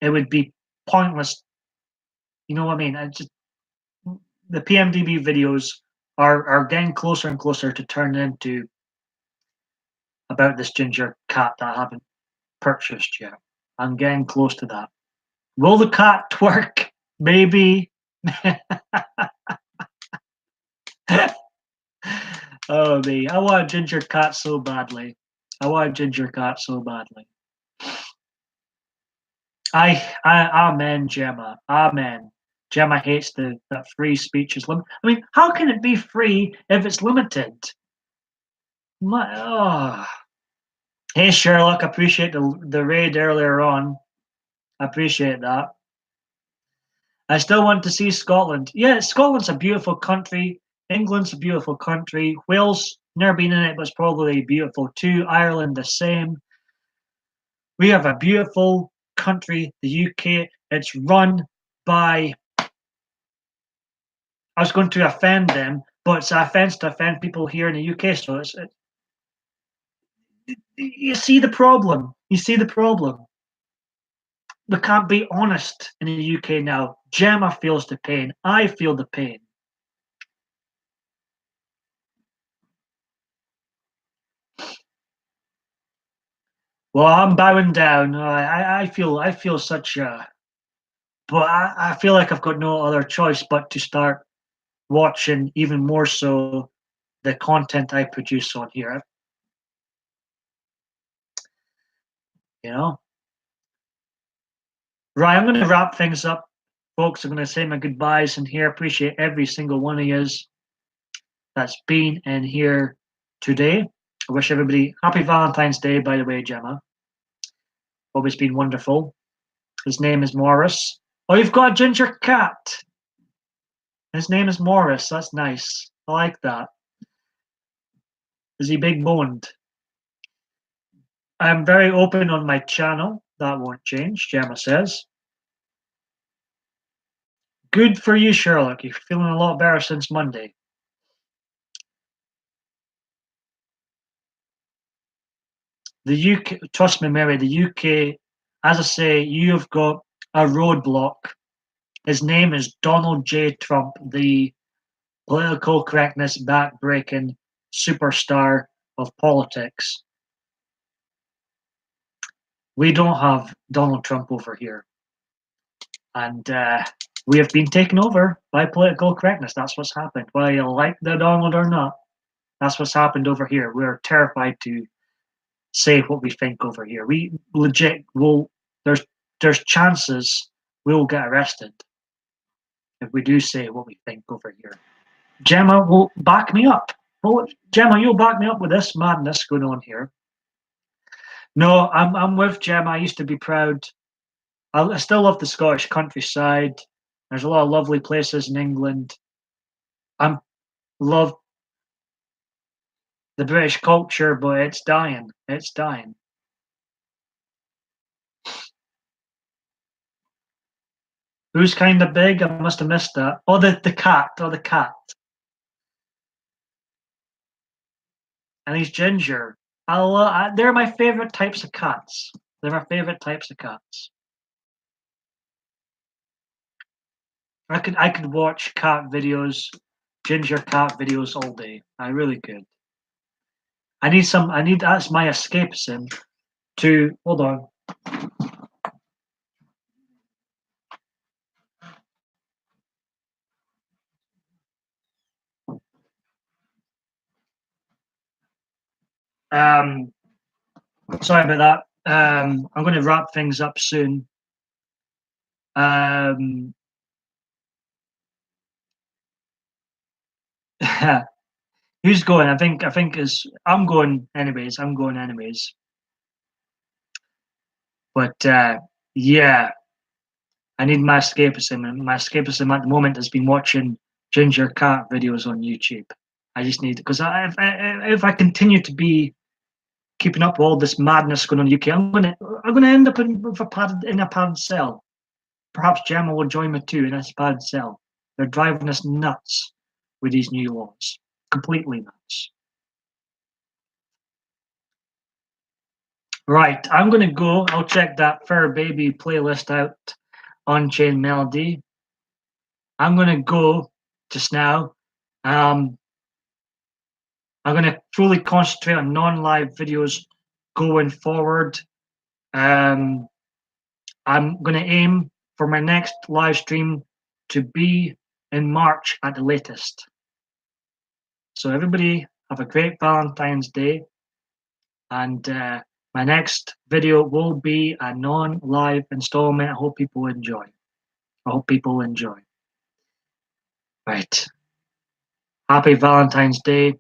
it would be pointless. You know what I mean? The PMDB videos are getting closer and closer to turning into about this ginger cat that I haven't purchased yet. I'm getting close to that. Will the cat twerk? Maybe. Oh me, I want a ginger cat so badly. I want a ginger cat so badly. Amen, Gemma. Amen. Gemma hates that free speech is limited. I mean, how can it be free if it's limited? Oh. Hey, Sherlock, appreciate the raid earlier on. I appreciate that. I still want to see Scotland. Yeah, Scotland's a beautiful country. England's a beautiful country. Wales, never been in it, but it's probably beautiful too. Ireland, the same. We have a beautiful country, the UK. It's run by I was going to offend them, but it's an offense to offend people here in the UK. So you see the problem. You see the problem. We can't be honest in the UK now. Gemma feels the pain. I feel the pain. Well, I'm bowing down. I feel such a, but I feel like I've got no other choice but to start watching even more so the content I produce on here. You know. Right, I'm going to wrap things up, folks. I'm going to say my goodbyes in here. Appreciate every single one of yous. that's been in here today. I wish everybody happy Valentine's Day, by the way, Gemma. Always been wonderful. His name is Morris. Oh, you've got a ginger cat. His name is Morris. That's nice. I like that. Is he big boned? I'm very open on my channel. That won't change, Gemma says. Good for you, Sherlock. You're feeling a lot better since Monday. The UK, trust me, Mary, the UK, as I say, you've got a roadblock. His name is Donald J. Trump, the political correctness back-breaking superstar of politics. We don't have Donald Trump over here. And we have been taken over by political correctness. That's what's happened. Whether you like the Donald or not, that's what's happened over here. We're terrified to say what we think over here. We legit will. There's chances we'll get arrested if we do say what we think over here. Gemma will back me up. Well, Gemma, you'll back me up with this madness going on here. No, I'm with Gemma. I used to be proud. I still love the Scottish countryside. There's a lot of lovely places in England. I love the British culture, but it's dying. It's dying. Who's kind of big? I must have missed that. Oh, the cat. Oh, the cat. And he's ginger. They're my favorite types of cats. They're my favorite types of cats. I could watch cat videos, ginger cat videos all day. I really could. That's my escapism to hold on. Sorry about that. I'm going to wrap things up soon. Who's going? I think I'm going anyways. I'm going anyways. But yeah, I need my escapism, and my escapism at the moment has been watching ginger cat videos on YouTube. I just need because if I continue to be keeping up with all this madness going on in the UK, I'm gonna end up in a padded cell. Perhaps Gemma will join me too in this padded cell. They're driving us nuts with these new laws, completely nuts. Right, I'm gonna go. I'll check that Fur Baby playlist out on Chain Melody. I'm gonna go just now. I'm gonna fully concentrate on non-live videos going forward. I'm gonna aim for my next live stream to be in March at the latest. So everybody have a great Valentine's Day, and my next video will be a non-live installment. I hope people enjoy. Right. Happy Valentine's Day.